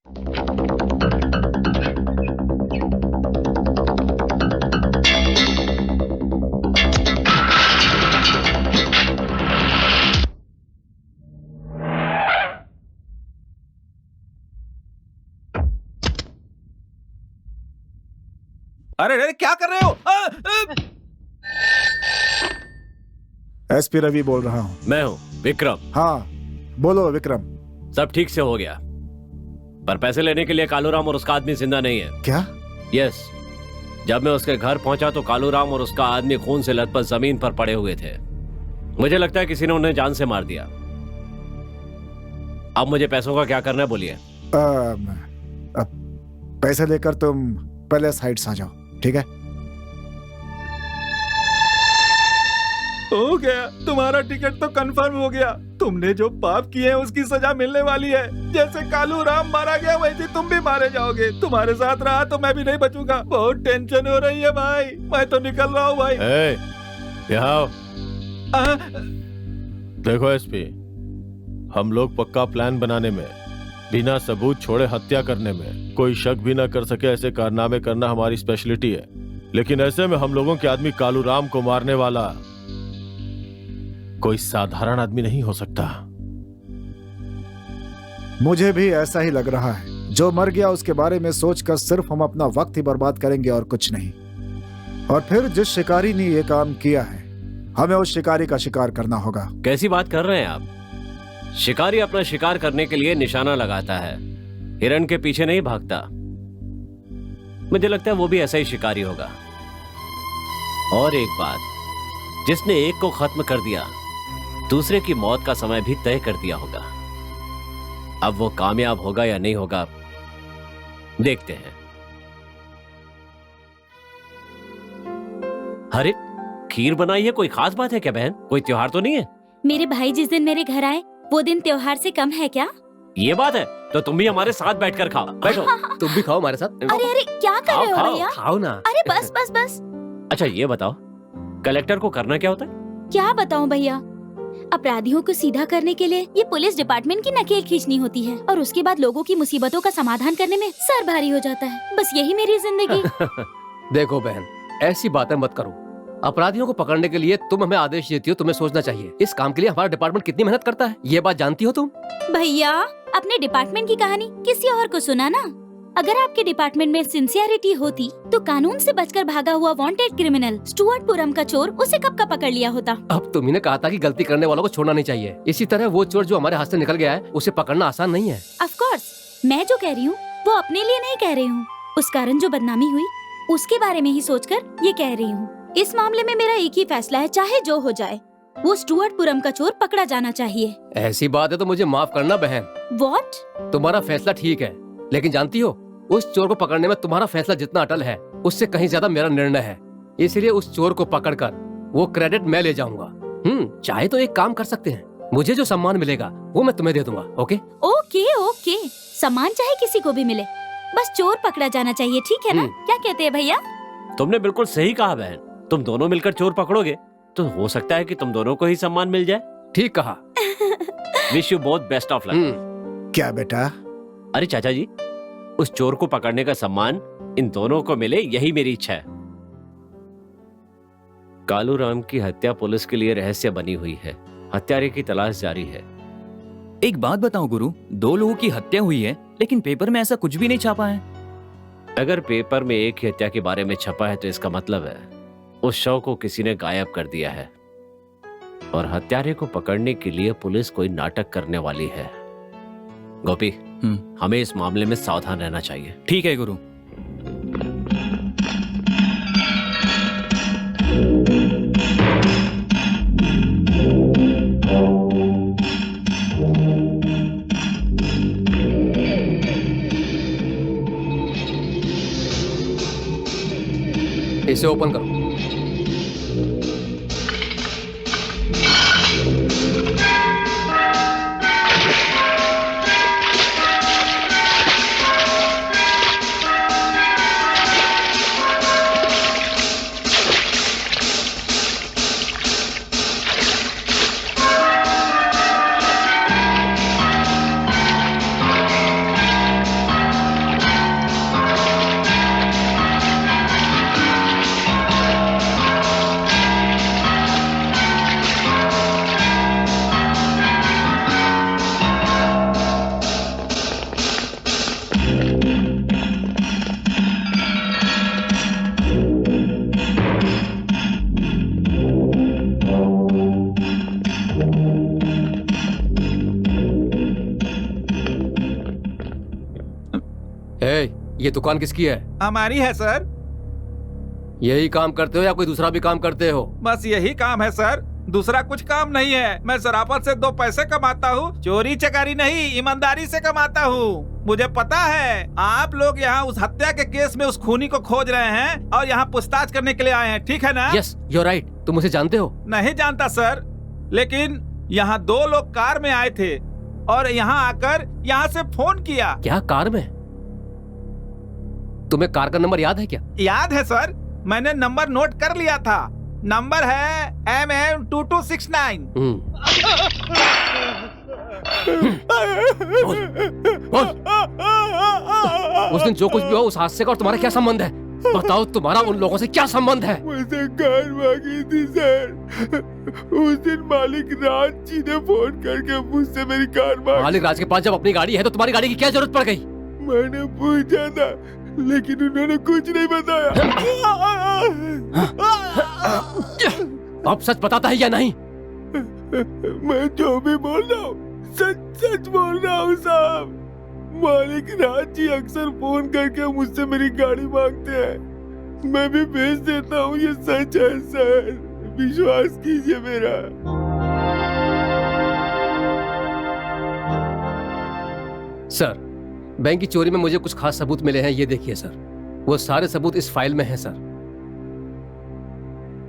अरे अरे क्या कर रहे हो? एसपी रवि बोल रहा हूँ। मैं हूँ विक्रम। हाँ बोलो विक्रम। सब ठीक से हो गया, पर पैसे लेने के लिए कालूराम और उसका आदमी जिंदा नहीं है। क्या? यस, जब मैं उसके घर पहुंचा तो कालूराम और उसका आदमी खून से लथपथ जमीन पर पड़े हुए थे। मुझे लगता है किसी ने उन्हें जान से मार दिया। अब मुझे पैसों का क्या करना है बोलिए। पैसे लेकर तुम पहले साइड आ जाओ, ठीक है? हो गया, तुम्हारा टिकट तो कंफर्म हो गया। तुमने जो पाप किए हैं उसकी सजा मिलने वाली है। जैसे कालू राम मारा गया वैसे तुम भी मारे जाओगे। तुम्हारे साथ रहा तो मैं भी नहीं बचूंगा। बहुत टेंशन हो रही है भाई, मैं तो निकल रहा हूँ भाई। यहाँ देखो एसपी, हम लोग पक्का प्लान बनाने में, बिना सबूत छोड़े हत्या करने में, कोई शक भी ना कर सके ऐसे कारनामे करना हमारी स्पेशलिटी है। लेकिन ऐसे में हम लोगों के आदमी कालू राम को मारने वाला कोई साधारण आदमी नहीं हो सकता। मुझे भी ऐसा ही लग रहा है। जो मर गया उसके बारे में सोचकर सिर्फ हम अपना वक्त ही बर्बाद करेंगे और कुछ नहीं। और फिर जिस शिकारी ने ये काम किया है, हमें उस शिकारी का शिकार करना होगा। कैसी बात कर रहे हैं आप? शिकारी अपना शिकार करने के लिए निशाना लगाता है, हिरण के पीछे नहीं भागता। मुझे लगता है वो भी ऐसा ही शिकारी होगा। और एक बात, जिसने एक को खत्म कर दिया, दूसरे की मौत का समय भी तय कर दिया होगा। अब वो कामयाब होगा या नहीं होगा, देखते हैं। अरे खीर बनाई है, कोई खास बात है क्या बहन? कोई त्योहार तो नहीं है? मेरे भाई जिस दिन मेरे घर आए वो दिन त्योहार से कम है क्या? ये बात है तो तुम भी हमारे साथ बैठकर खाओ। बैठो। तुम भी खाओ हमारे साथ। अरे अरे क्या कर रहे हो भैया? खाओ ना। अरे बस बस बस। अच्छा ये बताओ, कलेक्टर को करना क्या होता है? क्या बताऊं भैया, अपराधियों को सीधा करने के लिए ये पुलिस डिपार्टमेंट की नकेल खींचनी होती है और उसके बाद लोगों की मुसीबतों का समाधान करने में सर भारी हो जाता है। बस यही मेरी जिंदगी। देखो बहन, ऐसी बातें मत करो। अपराधियों को पकड़ने के लिए तुम हमें आदेश देती हो, तुम्हें सोचना चाहिए इस काम के लिए हमारा डिपार्टमेंट कितनी मेहनत करता है। ये बात जानती हो तुम? भैया अपने डिपार्टमेंट की कहानी किसी और को सुना ना। अगर आपके डिपार्टमेंट में सिंसियरिटी होती तो कानून से बचकर भागा हुआ वांटेड क्रिमिनल स्टुअर्टपुरम का चोर उसे कब का पकड़ लिया होता। अब तुम्ही ने कहा था कि गलती करने वालों को छोड़ना नहीं चाहिए। इसी तरह वो चोर जो हमारे हाथ से निकल गया है उसे पकड़ना आसान नहीं है। ऑफ कोर्स, मैं जो कह रही हूँ वो अपने लिए नहीं कह रही हूँ। उस कारण जो बदनामी हुई उसके बारे में ही सोचकर ये कह रही हूँ। इस मामले में मेरा एक ही फैसला है, चाहे जो हो जाए। वो स्टुअर्टपुरम का चोर पकड़ा जाना चाहिए। ऐसी बात है तो मुझे माफ करना बहन। व्हाट? तुम्हारा फैसला ठीक है, लेकिन जानती हो उस चोर को पकड़ने में तुम्हारा फैसला जितना अटल है उससे कहीं ज्यादा मेरा निर्णय है। इसलिए उस चोर को पकड़कर वो क्रेडिट मैं ले जाऊंगा। चाहे तो एक काम कर सकते हैं, मुझे जो सम्मान मिलेगा वो मैं तुम्हें दे दूंगा। ओके ओके ओके, सम्मान चाहे किसी को भी मिले, बस चोर पकड़ा जाना चाहिए, ठीक है ना? क्या कहते हैं भैया? तुमने बिल्कुल सही कहा बहन। तुम दोनों मिलकर चोर पकड़ोगे तो हो सकता है कि तुम दोनों को ही सम्मान मिल जाए। ठीक कहा। Wish you both best of luck. क्या बेटा? अरे चाचा जी, उस चोर को पकड़ने का सम्मान इन दोनों को मिले, यही मेरी इच्छा है। कालू राम की हत्या पुलिस के लिए रहस्य बनी हुई है। हत्यारे की तलाश जारी है। एक बात बताओ गुरु, 2 लोगों की हत्या हुई है लेकिन पेपर में ऐसा कुछ भी नहीं छापा है। अगर पेपर में एक ही हत्या के बारे में छपा है तो इसका मतलब है उस शव को किसी ने गायब कर दिया है और हत्यारे को पकड़ने के लिए पुलिस कोई नाटक करने वाली है। गोपी, हमें इस मामले में सावधान रहना चाहिए। ठीक है गुरु। इसे ओपन करो। ये दुकान किसकी है? हमारी है सर। यही काम करते हो या कोई दूसरा भी काम करते हो? बस यही काम है सर, दूसरा कुछ काम नहीं है। मैं शराफत से 2 पैसे कमाता हूँ, चोरी चकारी नहीं, ईमानदारी से कमाता हूँ। मुझे पता है आप लोग यहाँ उस हत्या के केस में उस खूनी को खोज रहे हैं और यहाँ पूछताछ करने के लिए आए हैं, ठीक है ना? Yes, you are right. तुम मुझे जानते हो? नहीं जानता सर, लेकिन यहाँ 2 लोग कार में आए थे और यहाँ आकर यहाँ से फोन किया। क्या कार में? तुम्हें कार का नंबर याद है क्या? याद है सर, मैंने नंबर नोट कर लिया था। नंबर है MM2269। उस दिन जो कुछ भी हुआ उस हादसे का और तुम्हारा क्या संबंध है? बताओ, तुम्हारा उन लोगों से क्या संबंध है? मुझे कार मांगी थी सर। उस दिन मालिक राज जी ने फोन करके मुझसे मेरी कार मांगी। मालिक राज के पास जब अपनी गाड़ी है तो तुम्हारी गाड़ी की क्या जरूरत पड़ गई? मैंने पूछा था लेकिन उन्होंने कुछ नहीं बताया। अब सच बताता है या नहीं? मैं जो भी बोल रहा हूँ सच सच बोल रहा हूँ साहब। मालिक राज जी अक्सर फोन करके मुझसे मेरी गाड़ी मांगते हैं, मैं भी भेज देता हूँ। ये सच है सर, विश्वास कीजिए मेरा। सर, बैंक की चोरी में मुझे कुछ खास सबूत मिले हैं, ये देखिए सर। वो सारे सबूत इस फाइल में हैं सर।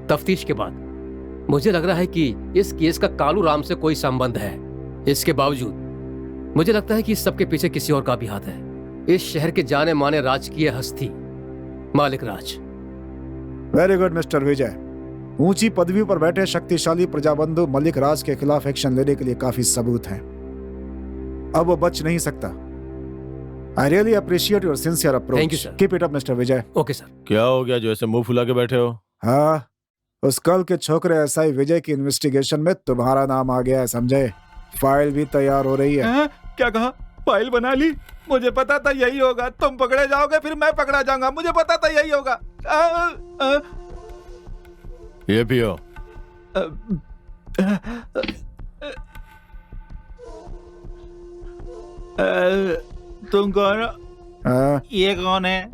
तफ्तीश के बाद मुझे लग रहा है कि इस केस का कालू राम से कोई संबंध है। इसके बावजूद मुझे लगता है कि इस सब के पीछे किसी और का भी हाथ है। इस शहर के जाने माने राजकीय हस्ती मालिक राज। वेरी गुड मिस्टर विजय। ऊंची पदवी पर बैठे शक्तिशाली प्रजाबंधु मलिक राज के खिलाफ एक्शन लेने के लिए काफी सबूत हैं। अब वो बच नहीं सकता। I really appreciate your sincere approach. Thank you, sir. Keep it up, Mr. Vijay. Okay sir. क्या हो गया जो ऐसे मुंह फुला के बैठे हो? हाँ, उस कल के छोकरे एसआई विजय की इन्वेस्टिगेशन में तुम्हारा नाम आ गया है, समझे? फाइल भी तैयार हो रही है। क्या कहा? फाइल बना ली? मुझे पता था यही होगा। तुम पकड़े जाओगे फिर मैं पकड़ा जाऊंगा, मुझे पता था यही होगा। ये पियो। तुम कौन हो? ये कौन है?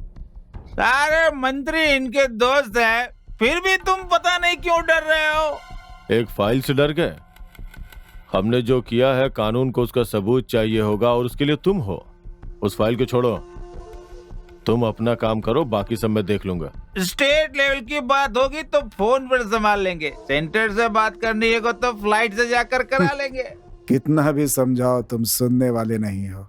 सारे मंत्री इनके दोस्त हैं, फिर भी तुम पता नहीं क्यों डर रहे हो। एक फाइल से डर गए? हमने जो किया है कानून को उसका सबूत चाहिए होगा और उसके लिए तुम हो। उस फाइल को छोड़ो, तुम अपना काम करो, बाकी सब मैं देख लूंगा। स्टेट लेवल की बात होगी तो फोन पर संभाल लेंगे, सेंटर से बात करनी है तो फ्लाइट से जाकर करा लेंगे। कितना भी समझाओ तुम सुनने वाले नहीं हो।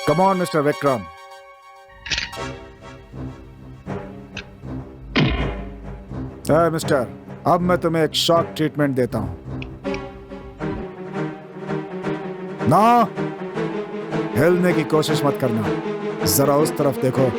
Come on, Mr. Vikram. Mister, अब मैं तुम्हें एक शॉक ट्रीटमेंट देता हूं। ना हिलने की कोशिश मत करना, जरा उस तरफ देखो।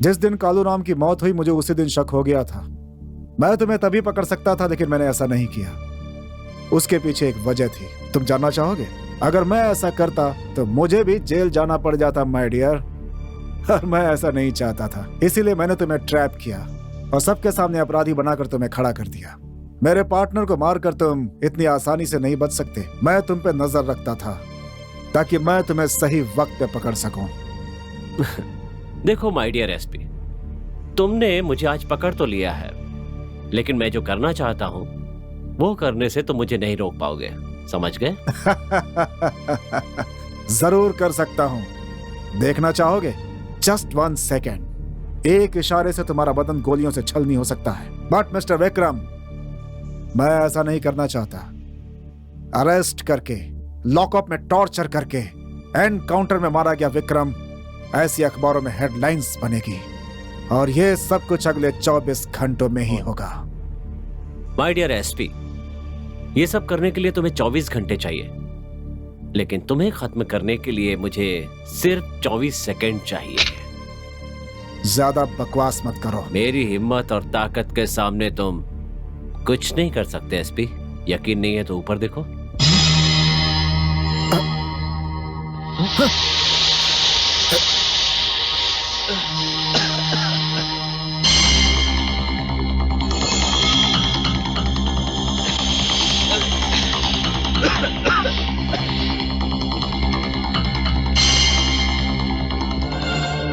जिस दिन कालूराम की मौत हुई मुझे उसी दिन शक हो गया था। मैं तुम्हें तभी पकड़ सकता था, लेकिन मैंने ऐसा नहीं किया। उसके पीछे एक वजह थी, तुम जानना चाहोगे? अगर मैं ऐसा करता तो मुझे भी जेल जाना पड़ जाता माय डियर, और मैं ऐसा नहीं चाहता था। इसीलिए मैंने तुम्हें ट्रैप किया और सबके सामने अपराधी बनाकर तुम्हें खड़ा कर दिया। मेरे पार्टनर को मारकर तुम इतनी आसानी से नहीं बच सकते। मैं तुम पे नजर रखता था ताकि मैं तुम्हें सही वक्त पे पकड़ सकूं। देखो माय डियर एसपी, तुमने मुझे आज पकड़ तो लिया है, लेकिन मैं जो करना चाहता हूं वो करने से तुम मुझे नहीं रोक पाओगे, समझ गए? जरूर कर सकता हूं। देखना चाहोगे? Just 1 second. एक इशारे से तुम्हारा बदन गोलियों से छलनी हो सकता है। बट मिस्टर विक्रम, मैं ऐसा नहीं करना चाहता। अरेस्ट करके, लॉकअप में टॉर्चर करके, एनकाउंटर में मारा गया विक्रम ऐसी अखबारों में हेडलाइंस बनेगी, और ये सब कुछ अगले 24 घंटों में ही होगा। माय डियर एसपी, ये सब करने के लिए तुम्हें 24 घंटे चाहिए, लेकिन तुम्हें खत्म करने के लिए मुझे सिर्फ 24 सेकंड चाहिए। ज्यादा बकवास मत करो। मेरी हिम्मत और ताकत के सामने तुम कुछ नहीं कर सकते एसपी। यकीन नहीं है तो ऊपर देखो।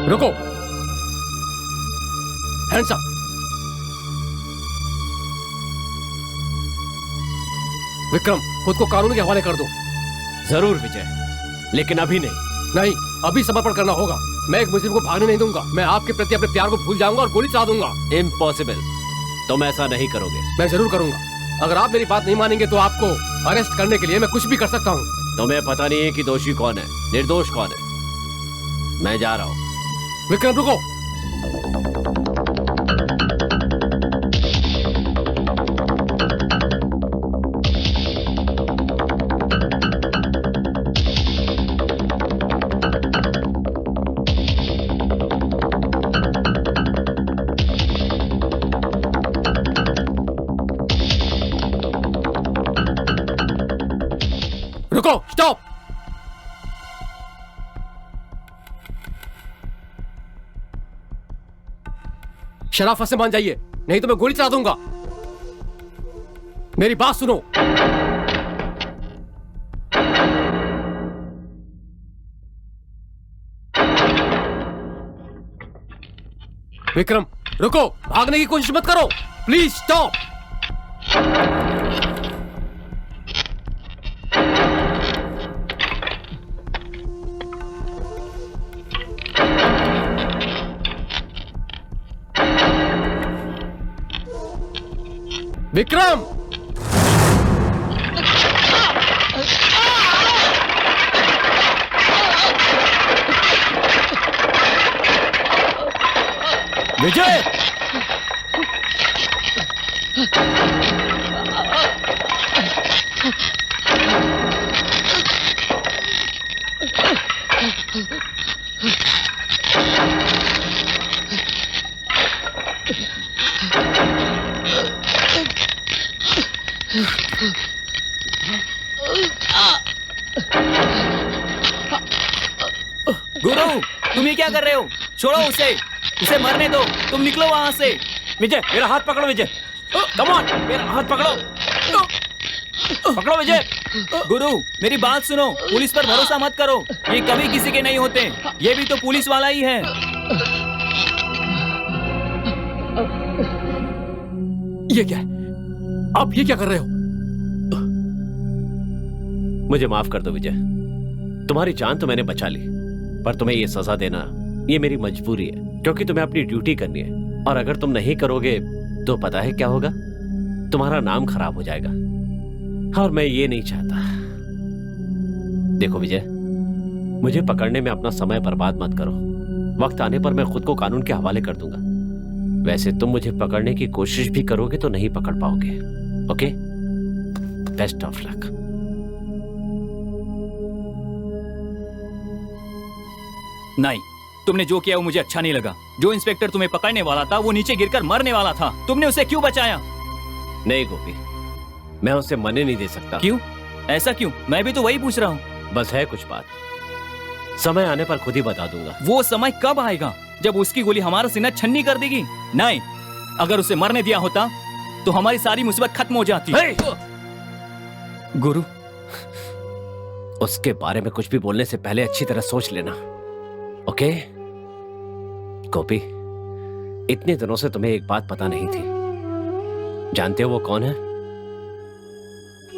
रुको, हैंड्स अप। विक्रम, खुद को कानून के हवाले कर दो। जरूर विजय, लेकिन अभी नहीं। नहीं, अभी समर्पण करना होगा। मैं एक मुस्लिम को भागने नहीं दूंगा। मैं आपके प्रति अपने प्यार को भूल जाऊंगा और गोली चला दूंगा। इम्पॉसिबल, तुम ऐसा नहीं करोगे। मैं जरूर करूंगा। अगर आप मेरी बात नहीं मानेंगे तो आपको अरेस्ट करने के लिए मैं कुछ भी कर सकता हूँ। तुम्हें पता नहीं है कि दोषी कौन है, निर्दोष कौन है। मैं जा रहा हूँ। विक्रम रुको। रुको, स्टॉप। शराफत से मान जाइए, नहीं तो मैं गोली चला दूंगा। मेरी बात सुनो। विक्रम रुको, भागने की कोशिश मत करो, प्लीज स्टॉप। विक्रम विजय गुरु, तुम ये क्या कर रहे हो? छोड़ो उसे, उसे मरने दो। तुम निकलो वहां से। विजय मेरा हाथ पकड़ो। विजय कम ऑन, मेरा हाथ पकड़ो। पकड़ो विजय। गुरु मेरी बात सुनो, पुलिस पर भरोसा मत करो, ये कभी किसी के नहीं होते। ये भी तो पुलिस वाला ही है। ये क्या है? आप ये क्या कर रहे हो? मुझे माफ कर दो विजय, तुम्हारी जान तो मैंने बचा ली, पर तुम्हें ये सजा देना ये मेरी मजबूरी है, क्योंकि तुम्हें अपनी ड्यूटी करनी है। और अगर तुम नहीं करोगे तो पता है क्या होगा? तुम्हारा नाम खराब हो जाएगा, और मैं ये नहीं चाहता। देखो विजय, मुझे पकड़ने में अपना समय बर्बाद मत करो। वक्त आने पर मैं खुद को कानून के हवाले कर दूंगा। वैसे तुम मुझे पकड़ने की कोशिश भी करोगे तो नहीं पकड़ पाओगे। Okay, best of luck. नहीं, तुमने जो किया वो मुझे अच्छा नहीं लगा। जो इंस्पेक्टर तुम्हें पकड़ने वाला था वो नीचे गिरकर मरने वाला था, तुमने उसे क्यों बचाया? नहीं गोपी, मैं उसे मरने नहीं दे सकता। क्यों? ऐसा क्यों? मैं भी तो वही पूछ रहा हूँ। बस है कुछ बात, समय आने पर खुद ही बता दूंगा। वो समय कब आएगा जब उसकी गोली हमारा सीना छन्नी कर देगी? नहीं, अगर उसे मरने दिया होता तो हमारी सारी मुसीबत खत्म हो जाती। गुरु, उसके बारे में कुछ भी बोलने से पहले अच्छी तरह सोच लेना। ओके गोपी, इतने दिनों से तुम्हें एक बात पता नहीं थी। जानते हो वो कौन है?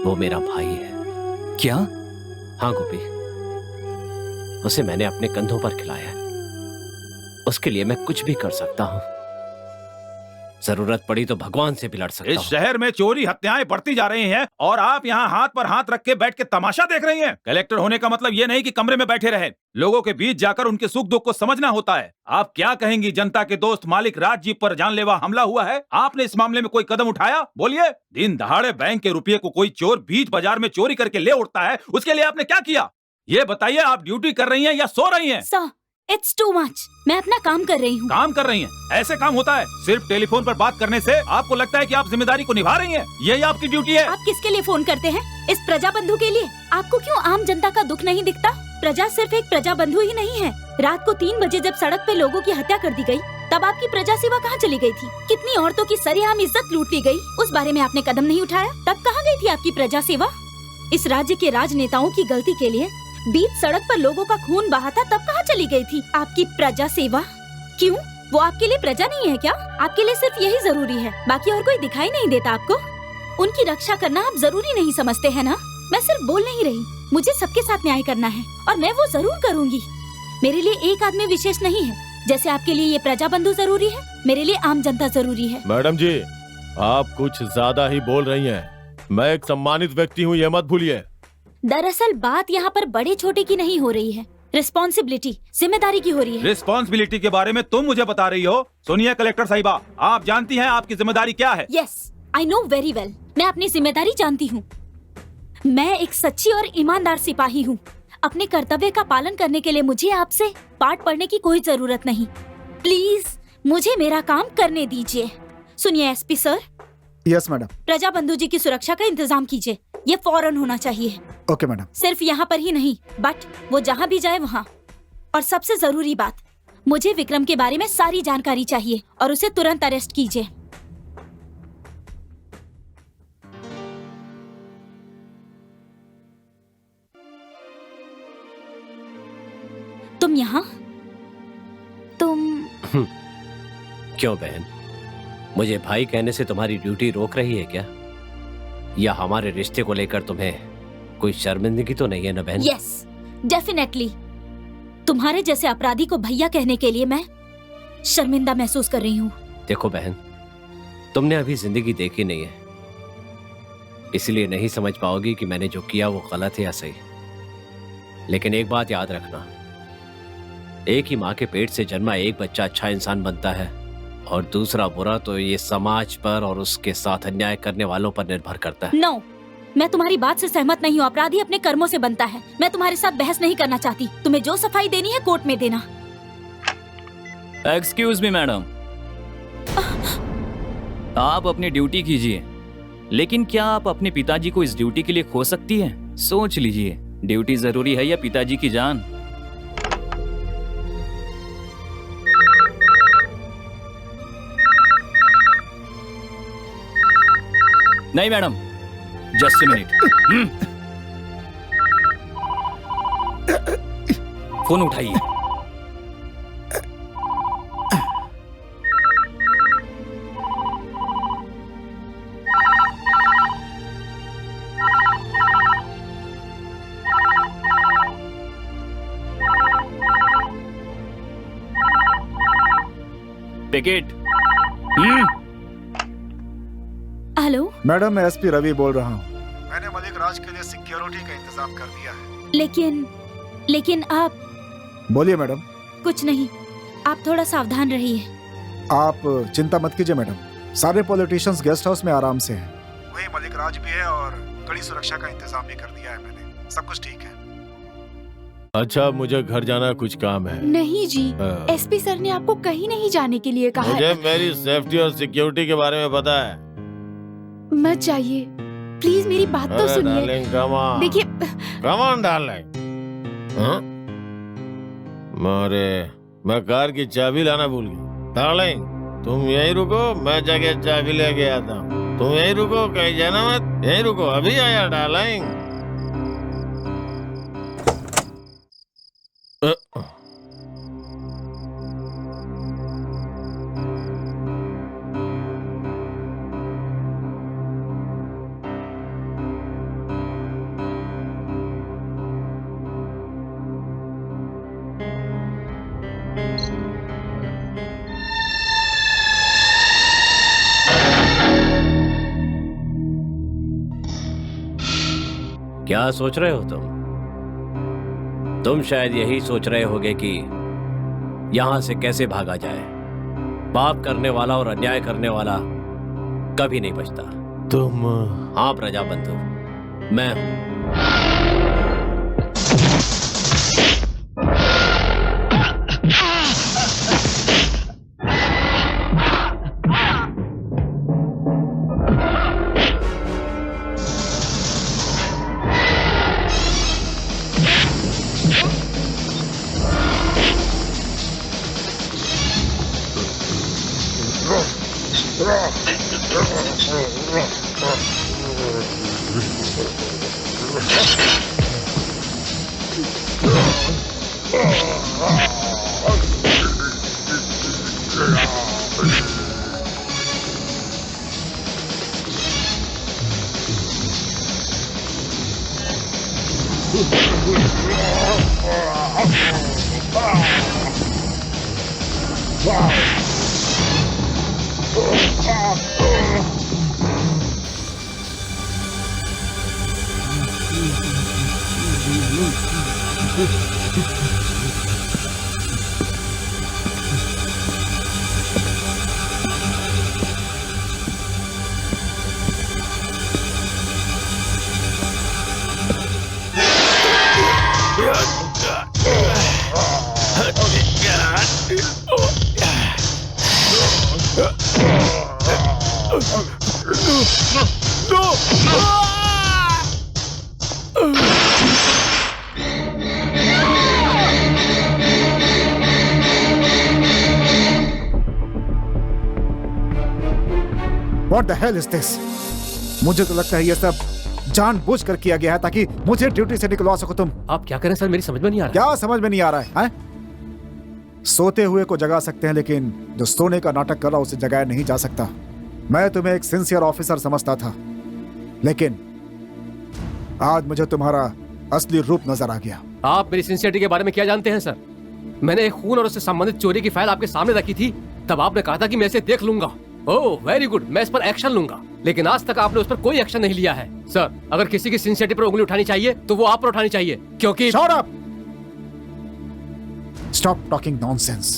वो मेरा भाई है। क्या? हाँ गोपी, उसे मैंने अपने कंधों पर खिलाया है। उसके लिए मैं कुछ भी कर सकता हूँ। जरूरत पड़ी तो भगवान से भी लड़ सकता हूँ। इस शहर में चोरी हत्याएं बढ़ती जा रही हैं और आप यहाँ हाथ पर हाथ रख के बैठ के तमाशा देख रही हैं। कलेक्टर होने का मतलब ये नहीं कि कमरे में बैठे रहे, लोगों के बीच जाकर उनके सुख दुख को समझना होता है। आप क्या कहेंगी? जनता के दोस्त मालिक राजजीव पर जानलेवा हमला हुआ है, आपने इस मामले में कोई कदम उठाया? बोलिए। दिन दहाड़े बैंक के रुपये को कोई चोर बीच बाजार में चोरी करके ले उठता है, उसके लिए आपने क्या किया? ये बताइए, आप ड्यूटी कर रही हैं या सो रही हैं? Sir, it's too much. मैं अपना काम कर रही हूँ। काम कर रही हैं? ऐसे काम होता है? सिर्फ टेलीफोन पर बात करने से आपको लगता है कि आप जिम्मेदारी को निभा रही हैं? यही आपकी ड्यूटी है? आप किसके लिए फोन करते हैं? इस प्रजा बंधु के लिए। आपको क्यों आम जनता का दुख नहीं दिखता? प्रजा सिर्फ एक प्रजा बंधु ही नहीं है। रात को 3 बजे जब सड़क पे लोगों की हत्या कर दी गई, तब आपकी प्रजा सेवा कहाँ चली गई थी? कितनी औरतों की सरेआम इज्जत लूट ली गई, उस बारे में आपने कदम नहीं उठाया। तब कहाँ गई थी आपकी प्रजा सेवा? इस राज्य के राजनेताओं की गलती के लिए बीच सड़क पर लोगों का खून बहा था, तब कहाँ चली गई थी आपकी प्रजा सेवा? क्यों? वो आपके लिए प्रजा नहीं है क्या? आपके लिए सिर्फ यही जरूरी है, बाकी और कोई दिखाई नहीं देता आपको? उनकी रक्षा करना आप जरूरी नहीं समझते हैं ना? मैं सिर्फ बोल नहीं रही, मुझे सबके साथ न्याय करना है और मैं वो जरूर करूंगी। मेरे लिए एक आदमी विशेष नहीं है। जैसे आपके लिए ये प्रजा बंधु जरूरी है, मेरे लिए आम जनता जरूरी है। मैडम जी, आप कुछ ज्यादा ही बोल रही हैं। मैं एक सम्मानित व्यक्ति हूँ, ये मत भूलिए। दरअसल बात यहाँ पर बड़े छोटे की नहीं हो रही है, रिस्पॉन्सिबिलिटी, जिम्मेदारी की हो रही है। रिस्पॉन्सिबिलिटी के बारे में तुम मुझे बता रही हो? सुनिए कलेक्टर साहिबा, आप जानती हैं आपकी जिम्मेदारी क्या है? Yes, I know very well. मैं अपनी जिम्मेदारी जानती हूँ। मैं एक सच्ची और ईमानदार सिपाही हूँ। अपने कर्तव्य का पालन करने के लिए मुझे आपसे पाठ पढ़ने की कोई जरूरत नहीं। प्लीज मुझे मेरा काम करने दीजिए। सुनिए एसपी सर। Yes madam. प्रजा बंधु जी की सुरक्षा का इंतजाम कीजिए। ये फौरन होना चाहिए। Okay madam. सिर्फ यहाँ पर ही नहीं, बट वो जहाँ भी जाए वहाँ। और सबसे जरूरी बात, मुझे विक्रम के बारे में सारी जानकारी चाहिए और उसे तुरंत अरेस्ट कीजिए। तुम यहाँ? तुम क्यों बहन, मुझे भाई कहने से तुम्हारी ड्यूटी रोक रही है क्या? या हमारे रिश्ते को लेकर तुम्हें कोई शर्मिंदगी तो नहीं है ना बहन? Yes, definitely. तुम्हारे जैसे अपराधी को भैया कहने के लिए मैं शर्मिंदा महसूस कर रही हूँ। देखो बहन, तुमने अभी जिंदगी देखी नहीं है, इसलिए नहीं समझ पाओगी कि मैंने जो किया वो गलत है या सही। लेकिन एक बात याद रखना, एक ही माँ के पेट से जन्मा एक बच्चा अच्छा इंसान बनता है और दूसरा बुरा तो ये समाज पर और उसके साथ अन्याय करने वालों पर निर्भर करता है। नो, मैं तुम्हारी बात से सहमत नहीं हूँ। अपराधी अपने कर्मों से बनता है। मैं तुम्हारे साथ बहस नहीं करना चाहती। तुम्हें जो सफाई देनी है कोर्ट में देना। एक्सक्यूज मी मैडम, आप अपनी ड्यूटी कीजिए, लेकिन क्या आप अपने पिताजी को इस ड्यूटी के लिए खो सकती हैं? सोच लीजिए, ड्यूटी जरूरी है या पिताजी की जान? नहीं madam, just a minute. Phone उठाइए। टिकट। हेलो मैडम, मैं एसपी रवि बोल रहा हूँ। मैंने मलिक राज के लिए सिक्योरिटी का इंतजाम कर दिया है। लेकिन आप। बोलिए मैडम। कुछ नहीं, आप थोड़ा सावधान रहिए। आप चिंता मत कीजिए मैडम, सारे पॉलिटिशियंस गेस्ट हाउस में आराम से हैं। वही मलिक राज भी है और कड़ी सुरक्षा का इंतजाम भी कर दिया है मैंने। सब कुछ ठीक है। अच्छा, मुझे घर जाना, कुछ काम है। नहीं जी, हाँ। एसपी सर ने आपको कहीं नहीं जाने के लिए कहा मुझे है। मेरी सेफ्टी और सिक्योरिटी के बारे में पता है। मत जाइए, प्लीज मेरी बात तो सुनिए। Darling, come on. देखिए, कम ऑन डार्लिंग। हाँ? मारे, मैं कार की चाबी लाना भूल गया। डार्लिंग, तुम यहीं रुको, मैं जाके चाबी लेके आता हूँ। तुम यहीं रुको, कहीं जाना मत, यहीं रुको, अभी आया डार्लिंग। क्या सोच रहे हो तुम शायद यही सोच रहे होगे कि यहां से कैसे भागा जाए। पाप करने वाला और अन्याय करने वाला कभी नहीं बचता। तुम? हाँ प्रजा बंधु, मैं हूं। What the hell is this? मुझे तो लगता है ये सब जानबूझकर किया गया है ताकि मुझे ड्यूटी से निकलवा सको तुम। आप क्या करें सर, मेरी समझ में नहीं आ रहा। क्या समझ में नहीं आ रहा है? सोते हुए को जगा सकते हैं, लेकिन जो सोने का नाटक कर रहा उसे जगाया नहीं जा सकता। मैं तुम्हें एक सिंसियर ऑफिसर समझता था, लेकिन आज मुझे तुम्हारा असली रूप नजर आ गया। आप मेरी सिंसियरिटी के बारे में क्या जानते हैं सर? मैंने एक खून और उससे संबंधित चोरी की फाइल आपके सामने रखी थी, तब आपने कहा था कि मैं इसे देख लूंगा। ओह वेरी गुड, मैं इस पर एक्शन लूंगा, लेकिन आज तक आपने उस पर कोई एक्शन नहीं लिया है। सर, अगर किसी की सिंसियरिटी पर उंगली उठानी चाहिए तो वो आप पर उठानी चाहिए, क्योंकि Shut up! Stop talking nonsense.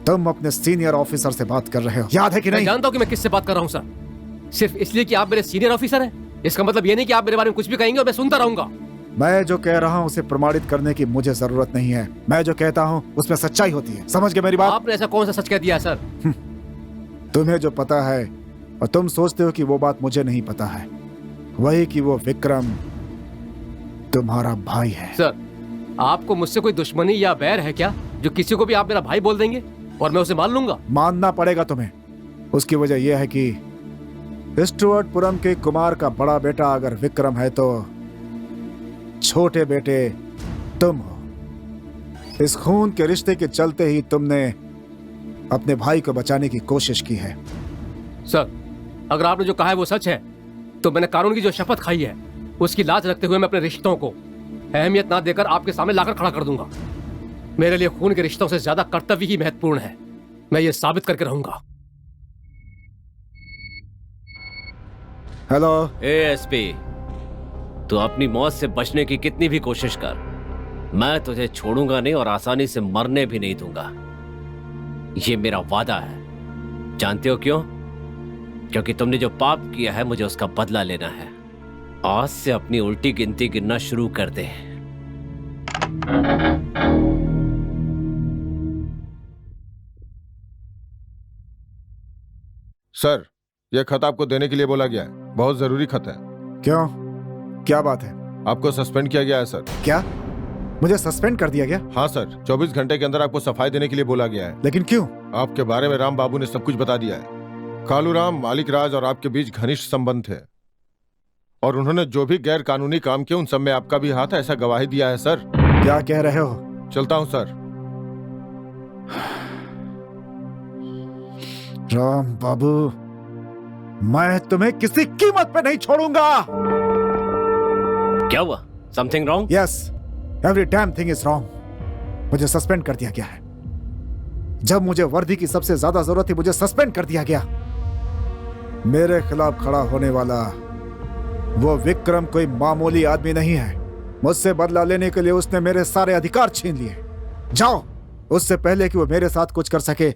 तुम अपने सीनियर ऑफिसर से बात कर रहे हो, याद है कि मैं नहीं? जानता हूं कि मैं किससे बात कर रहा हूं सर। सिर्फ इसलिए कि आप मेरे सीनियर ऑफिसर हैं, इसका मतलब ये नहीं कि आप मेरे बारे में कुछ भी कहेंगे और मैं सुनता रहूंगा। मैं जो कह रहा हूँ उसे प्रमाणित करने की मुझे जरूरत नहीं है। मैं जो कहता हूँ उसमें सच्चाई होती है। समझ गए मेरी बात? आपने ऐसा कौन सा सच कह दिया है सर? तुम्हें जो पता है और तुम सोचते हो कि वो बात मुझे नहीं पता है, वही कि वो विक्रम तुम्हारा भाई है। सर, आपको मुझसे कोई दुश्मनी या बैर है क्या, जो किसी को भी आप मेरा भाई बोल देंगे और मैं उसे मान लूंगा? मानना पड़ेगा तुम्हें। उसकी वजह यह है कि स्टुअर्टपुरम के कुमार का बड़ा बेटा अगर विक्रम है तो छोटे बेटे तुम हो। इस खून के रिश्ते के चलते ही तुमने अपने भाई को बचाने की कोशिश की है। सर, अगर आपने जो कहा है वो सच है, तो मैंने कानून की जो शपथ खाई है उसकी लाज रखते हुए मैं अपने रिश्तों को अहमियत ना देकर आपके सामने लाकर खड़ा कर दूंगा। मेरे लिए खून के रिश्तों से ज्यादा कर्तव्य ही महत्वपूर्ण है। मैं ये साबित करके रहूंगा। हेलो एएसपी, तू अपनी मौत से बचने की कितनी भी कोशिश कर, मैं तुझे छोड़ूंगा नहीं और आसानी से मरने भी नहीं दूंगा। ये मेरा वादा है। जानते हो क्यों? क्योंकि तुमने जो पाप किया है मुझे उसका बदला लेना है। आज से अपनी उल्टी गिनती गिनना शुरू कर दे। सर, यह खत आपको देने के लिए बोला गया है। बहुत जरूरी खत है। क्यों? क्या बात है? आपको सस्पेंड किया गया है सर। क्या मुझे सस्पेंड कर दिया गया? हाँ सर, 24 घंटे के अंदर आपको सफाई देने के लिए बोला गया है। लेकिन क्यों? आपके बारे में राम बाबू ने सब कुछ बता दिया है। कालूराम, मालिक राज और आपके बीच घनिष्ठ संबंध थे और उन्होंने जो भी गैर कानूनी काम किए उन सब में आपका भी हाथ है, ऐसा गवाही दिया है सर। क्या कह रहे हो? चलता हूं सर। राम बाबू, मैं तुम्हें किसी कीमत पे नहीं छोड़ूंगा। क्या हुआ? Something wrong? Yes, every damn thing is wrong. मुझे सस्पेंड कर दिया गया है। जब मुझे वर्दी की सबसे ज्यादा जरूरत थी मुझे सस्पेंड कर दिया गया। मेरे खिलाफ खड़ा होने वाला वो विक्रम कोई मामूली आदमी नहीं है। मुझसे बदला लेने के लिए उसने मेरे सारे अधिकार छीन लिए। जाओ, उससे पहले कि वो मेरे साथ कुछ कर सके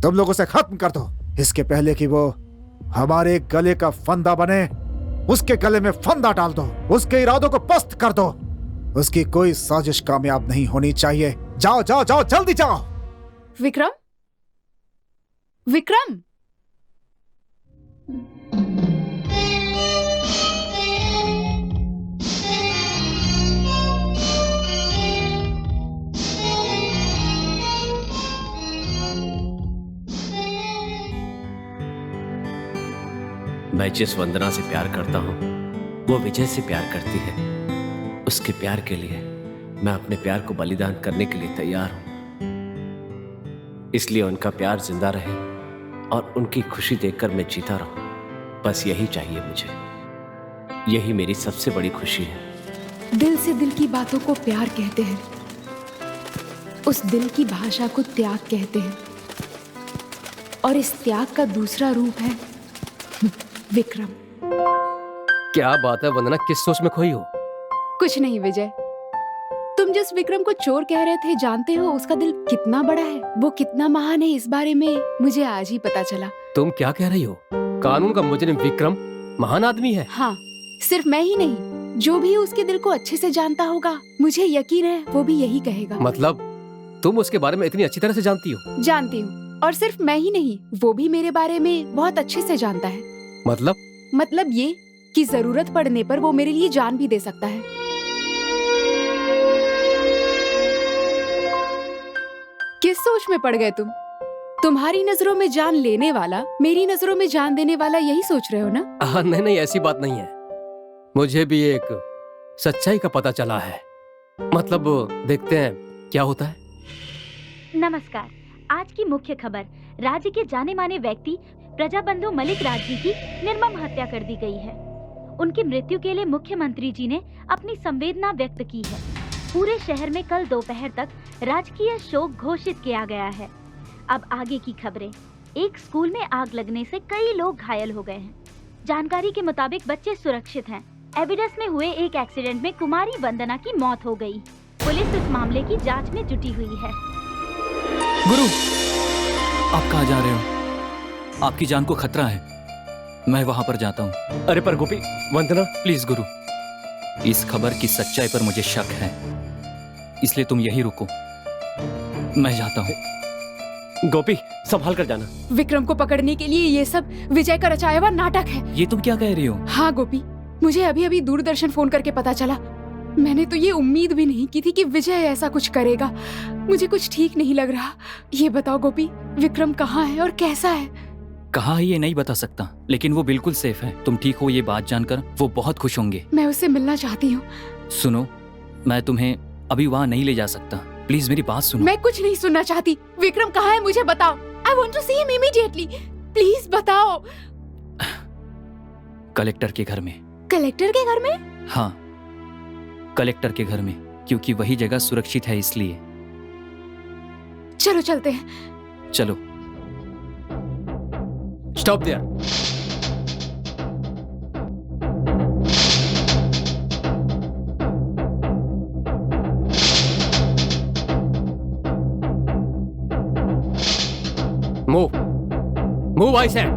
तुम लोग उसे खत्म कर दो। इसके पहले कि वो हमारे गले का फंदा बने, उसके गले में फंदा डाल दो। उसके इरादों को पस्त कर दो। उसकी कोई साजिश कामयाब नहीं होनी चाहिए। जाओ जाओ जाओ, जल्दी जाओ। विक्रम, विक्रम, मैं जिस वंदना से प्यार करता हूं वो विजय से प्यार करती है। उसके प्यार के लिए मैं अपने प्यार को बलिदान करने के लिए तैयार हूं। इसलिए उनका प्यार जिंदा रहे और उनकी खुशी देखकर मैं जीता रहूं। बस यही चाहिए मुझे। यही मेरी सबसे बड़ी खुशी है। दिल से दिल की बातों को प्यार कहते हैं। उस दिल की भाषा को त्याग कहते हैं और इस त्याग का दूसरा रूप है विक्रम। क्या बात है वंदना, किस सोच में खोई हो? कुछ नहीं विजय, तुम जिस विक्रम को चोर कह रहे थे, जानते हो उसका दिल कितना बड़ा है, वो कितना महान है, इस बारे में मुझे आज ही पता चला। तुम क्या कह रही हो? कानून का मुजरिम विक्रम महान आदमी है? हाँ, सिर्फ मैं ही नहीं, जो भी उसके दिल को अच्छे से जानता होगा, मुझे यकीन है वो भी यही कहेगा। मतलब तुम उसके बारे में इतनी अच्छी तरह से जानती हो? जानती हूँ, और सिर्फ मैं ही नहीं, वो भी मेरे बारे में बहुत अच्छे से जानता है। मतलब ये कि जरूरत पड़ने पर वो मेरे लिए जान भी दे सकता है। किस सोच में पड़ गए तुम तुम्हारी नजरों में जान लेने वाला मेरी नजरों में जान देने वाला, यही सोच रहे हो ना? नहीं नहीं, ऐसी बात नहीं है। मुझे भी एक सच्चाई का पता चला है। मतलब देखते हैं क्या होता है। नमस्कार। आज की मुख्य खबर, राज्य के जाने माने व्यक्ति प्रजाबंधु मलिक राज जी की निर्मम हत्या कर दी गई है। उनकी मृत्यु के लिए मुख्यमंत्री जी ने अपनी संवेदना व्यक्त की है। पूरे शहर में कल दोपहर तक राजकीय शोक घोषित किया गया है। अब आगे की खबरें। एक स्कूल में आग लगने से कई लोग घायल हो गए हैं। जानकारी के मुताबिक बच्चे सुरक्षित हैं। एविडेंस में हुए एक एक्सीडेंट में कुमारी वंदना की मौत हो गई। पुलिस इस मामले की जांच में जुटी हुई है। गुरु, आप कहाँ जा रहे हो? आपकी जान को खतरा है। मैं वहां पर जाता हूँ। अरे पर गोपी, वंदना। प्लीज गुरु, इस खबर की सच्चाई पर मुझे शक है, इसलिए तुम यही रुको, मैं जाता हूँ। गोपी, संभाल कर जाना। विक्रम को पकड़ने के लिए ये सब विजय का रचाया हुआ नाटक है। ये तुम क्या कह रही हो? हाँ गोपी, मुझे अभी अभी दूरदर्शन फोन करके पता चला। मैंने तो ये उम्मीद भी नहीं की थी कि विजय ऐसा कुछ करेगा। मुझे कुछ ठीक नहीं लग रहा। ये बताओ गोपी, विक्रम कहाँ है और कैसा है? कहाँ है ये नहीं बता सकता, लेकिन वो बिल्कुल सेफ है। तुम ठीक हो ये बात जानकर वो बहुत खुश होंगे। मैं उससे मिलना चाहती हूँ। सुनो, मैं तुम्हें अभी वहाँ नहीं ले जा सकता। प्लीज मेरी बात सुनो। मैं कुछ नहीं सुनना चाहती। विक्रम कहाँ है मुझे बताओ। I want to see him immediately. Please बताओ। कलेक्टर के घर में। कलेक्टर के घर में? हाँ, कलेक्टर के घर में, क्योंकि वही जगह सुरक्षित है इसलिए। चलो चलते हैं। चलो। Stop there. Move, move I said.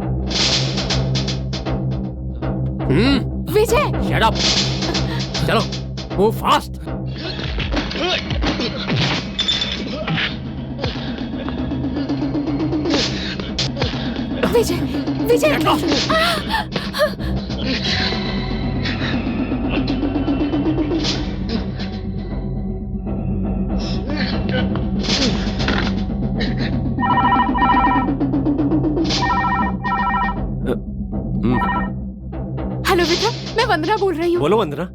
Vijay, shut up. चलो, move fast. Vijay, Vijay. Hello Vikram, मैं वंदना बोल रही हूँ। बोलो वंदना।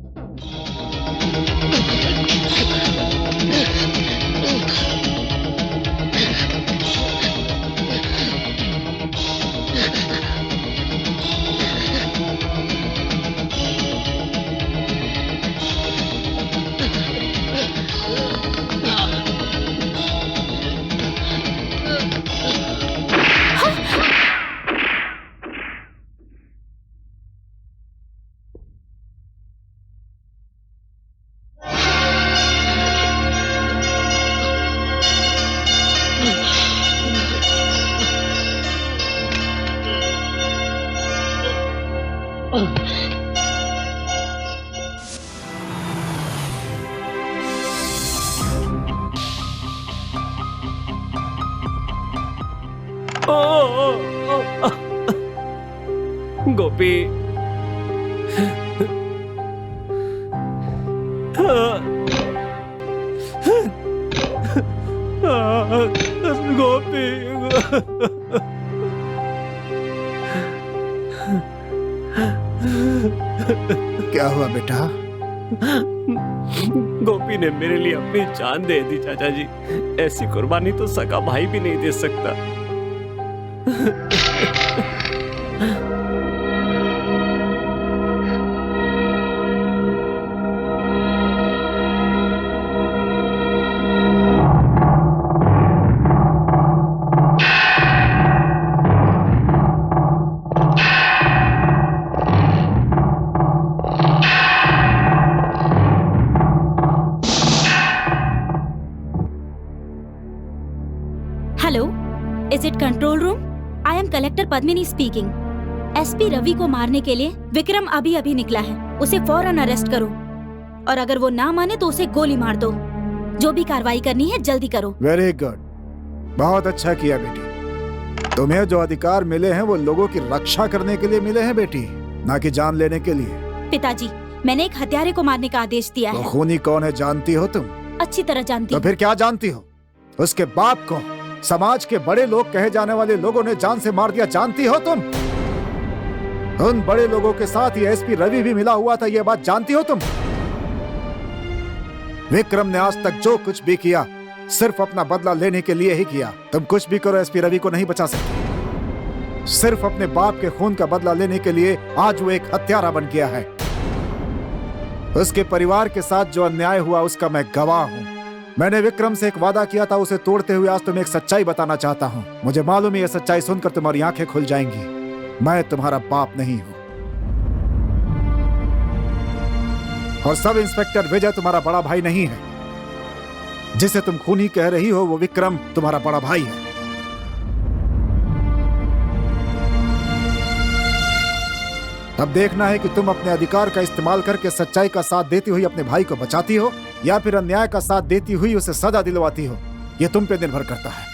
गोपी, गोपी। क्या हुआ बेटा? गोपी ने मेरे लिए अपनी जान दे दी चाचा जी। ऐसी कुर्बानी तो सगा भाई भी नहीं दे सकता। Hello, is it control room? I am collector Padmini speaking. SP Ravi को मारने के लिए विक्रम अभी अभी निकला है। उसे फौरन अरेस्ट करो और अगर वो ना माने तो उसे गोली मार दो। जो भी कार्रवाई करनी है जल्दी करो। वेरी गुड, बहुत अच्छा किया बेटी। तुम्हें जो अधिकार मिले हैं वो लोगों की रक्षा करने के लिए मिले हैं बेटी, ना कि जान लेने के लिए। पिताजी, मैंने एक हत्यारे को मारने का आदेश दिया तो है। खूनी कौन है जानती हो तुम? अच्छी तरह जानती तो हूँ। फिर क्या जानती हो? उसके बाप को समाज के बड़े लोग कहे जाने वाले लोगों ने जान से मार दिया, जानती हो तुम? उन बड़े लोगों के साथ ये एसपी रवि भी मिला हुआ था, ये बात जानती हो तुम? विक्रम ने आज तक जो कुछ भी किया सिर्फ अपना बदला लेने के लिए ही किया। तुम कुछ भी करो, एसपी रवि को नहीं बचा सकते। सिर्फ अपने बाप के खून का बदला लेने के लिए आज वो एक हत्यारा बन गया है। उसके परिवार के साथ जो अन्याय हुआ उसका मैं गवाह हूं। मैंने विक्रम से एक वादा किया था, उसे तोड़ते हुए आज तुम्हें एक सच्चाई बताना चाहता हूं। मुझे मालूम है यह सच्चाई सुनकर तुम्हारी आंखें खुल जाएंगी। मैं तुम्हारा बाप नहीं हूं और सब इंस्पेक्टर विजय तुम्हारा बड़ा भाई नहीं है। जिसे तुम खूनी कह रही हो वो विक्रम तुम्हारा बड़ा भाई है। अब देखना है कि तुम अपने अधिकार का इस्तेमाल करके सच्चाई का साथ देती हुई अपने भाई को बचाती हो या फिर अन्याय का साथ देती हुई उसे सजा दिलवाती हो। यह तुम पे निर्भर करता है।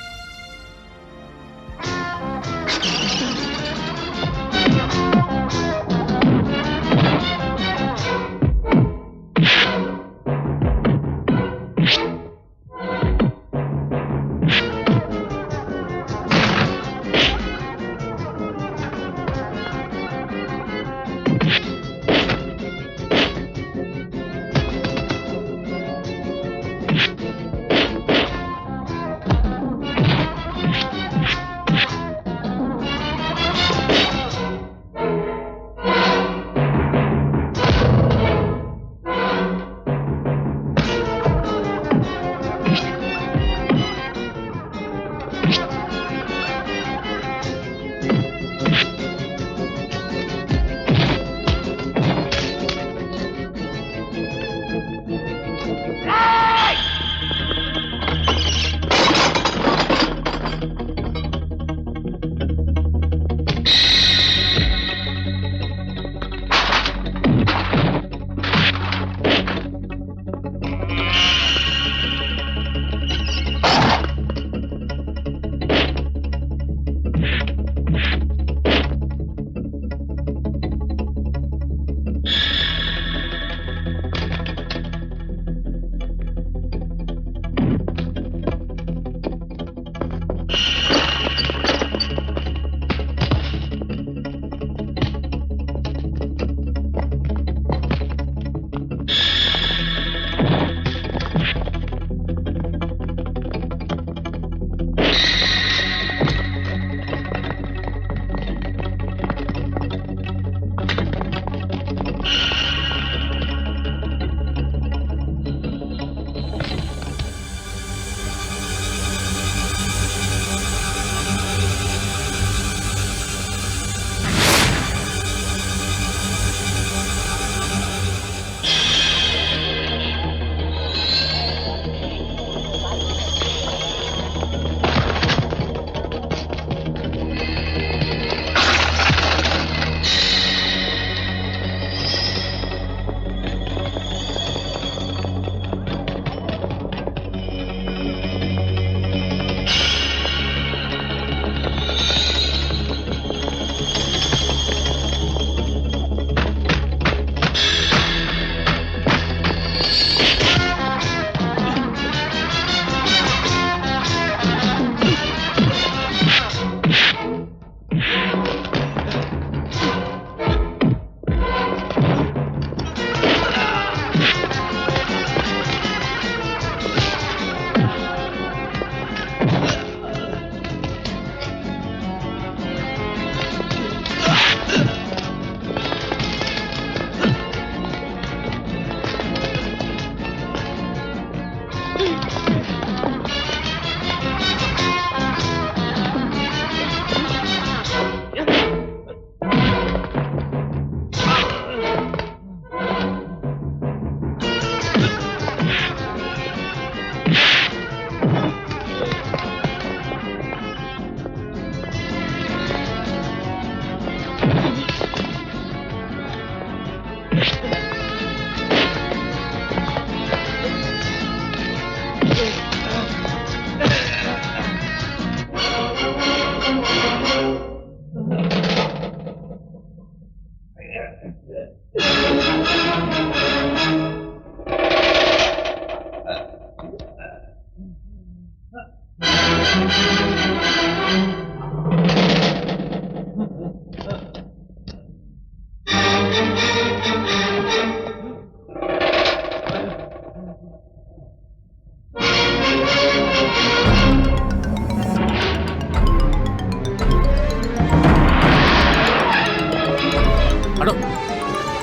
हटो,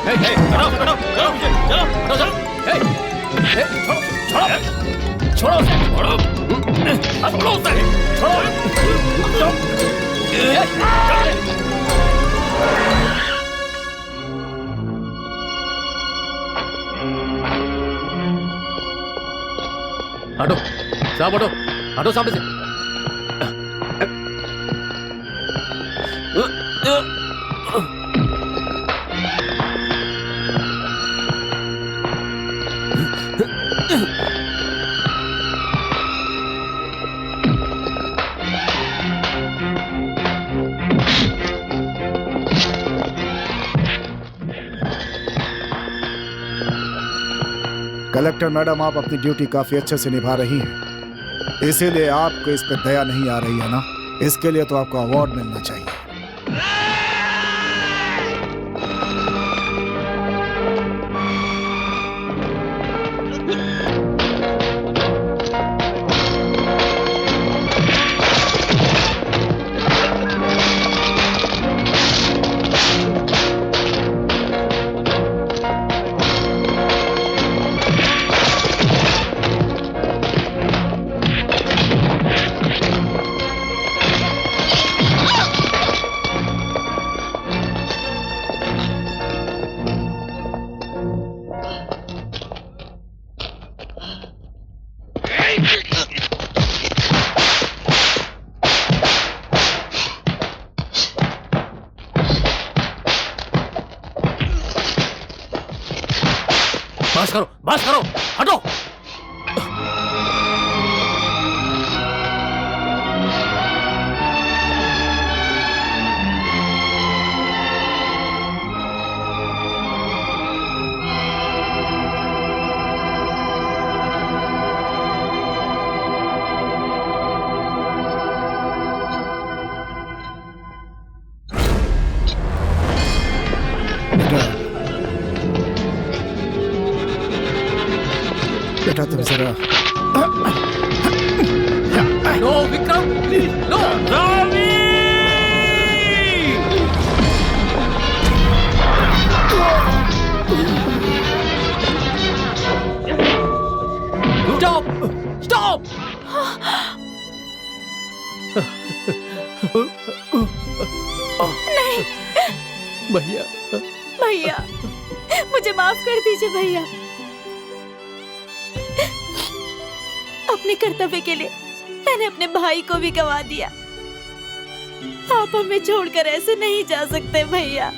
हे, हे, हटो, हटो, चलो पीछे, चलो, हटो, चलो, हे, हे, छोड़ो, छोड़ो, छोड़ो उसे, छोड़ो, छोड़ो उसे, छोड़ो, हटो, साहब हटो, हटो सामने से। कलेक्टर मैडम, आप अपनी ड्यूटी काफी अच्छे से निभा रही हैं, इसीलिए आपको इस पे दया नहीं आ रही है ना? इसके लिए तो आपको अवार्ड मिलना चाहिए। बस करो, हटो। बेटा तुम जरा no Vikram, please no. Stop, stop. नहीं भैया, भैया, मुझे माफ कर दीजिए भैया। अपने कर्तव्य के लिए मैंने अपने भाई को भी गवा दिया। आप हमें छोड़कर ऐसे नहीं जा सकते भैया।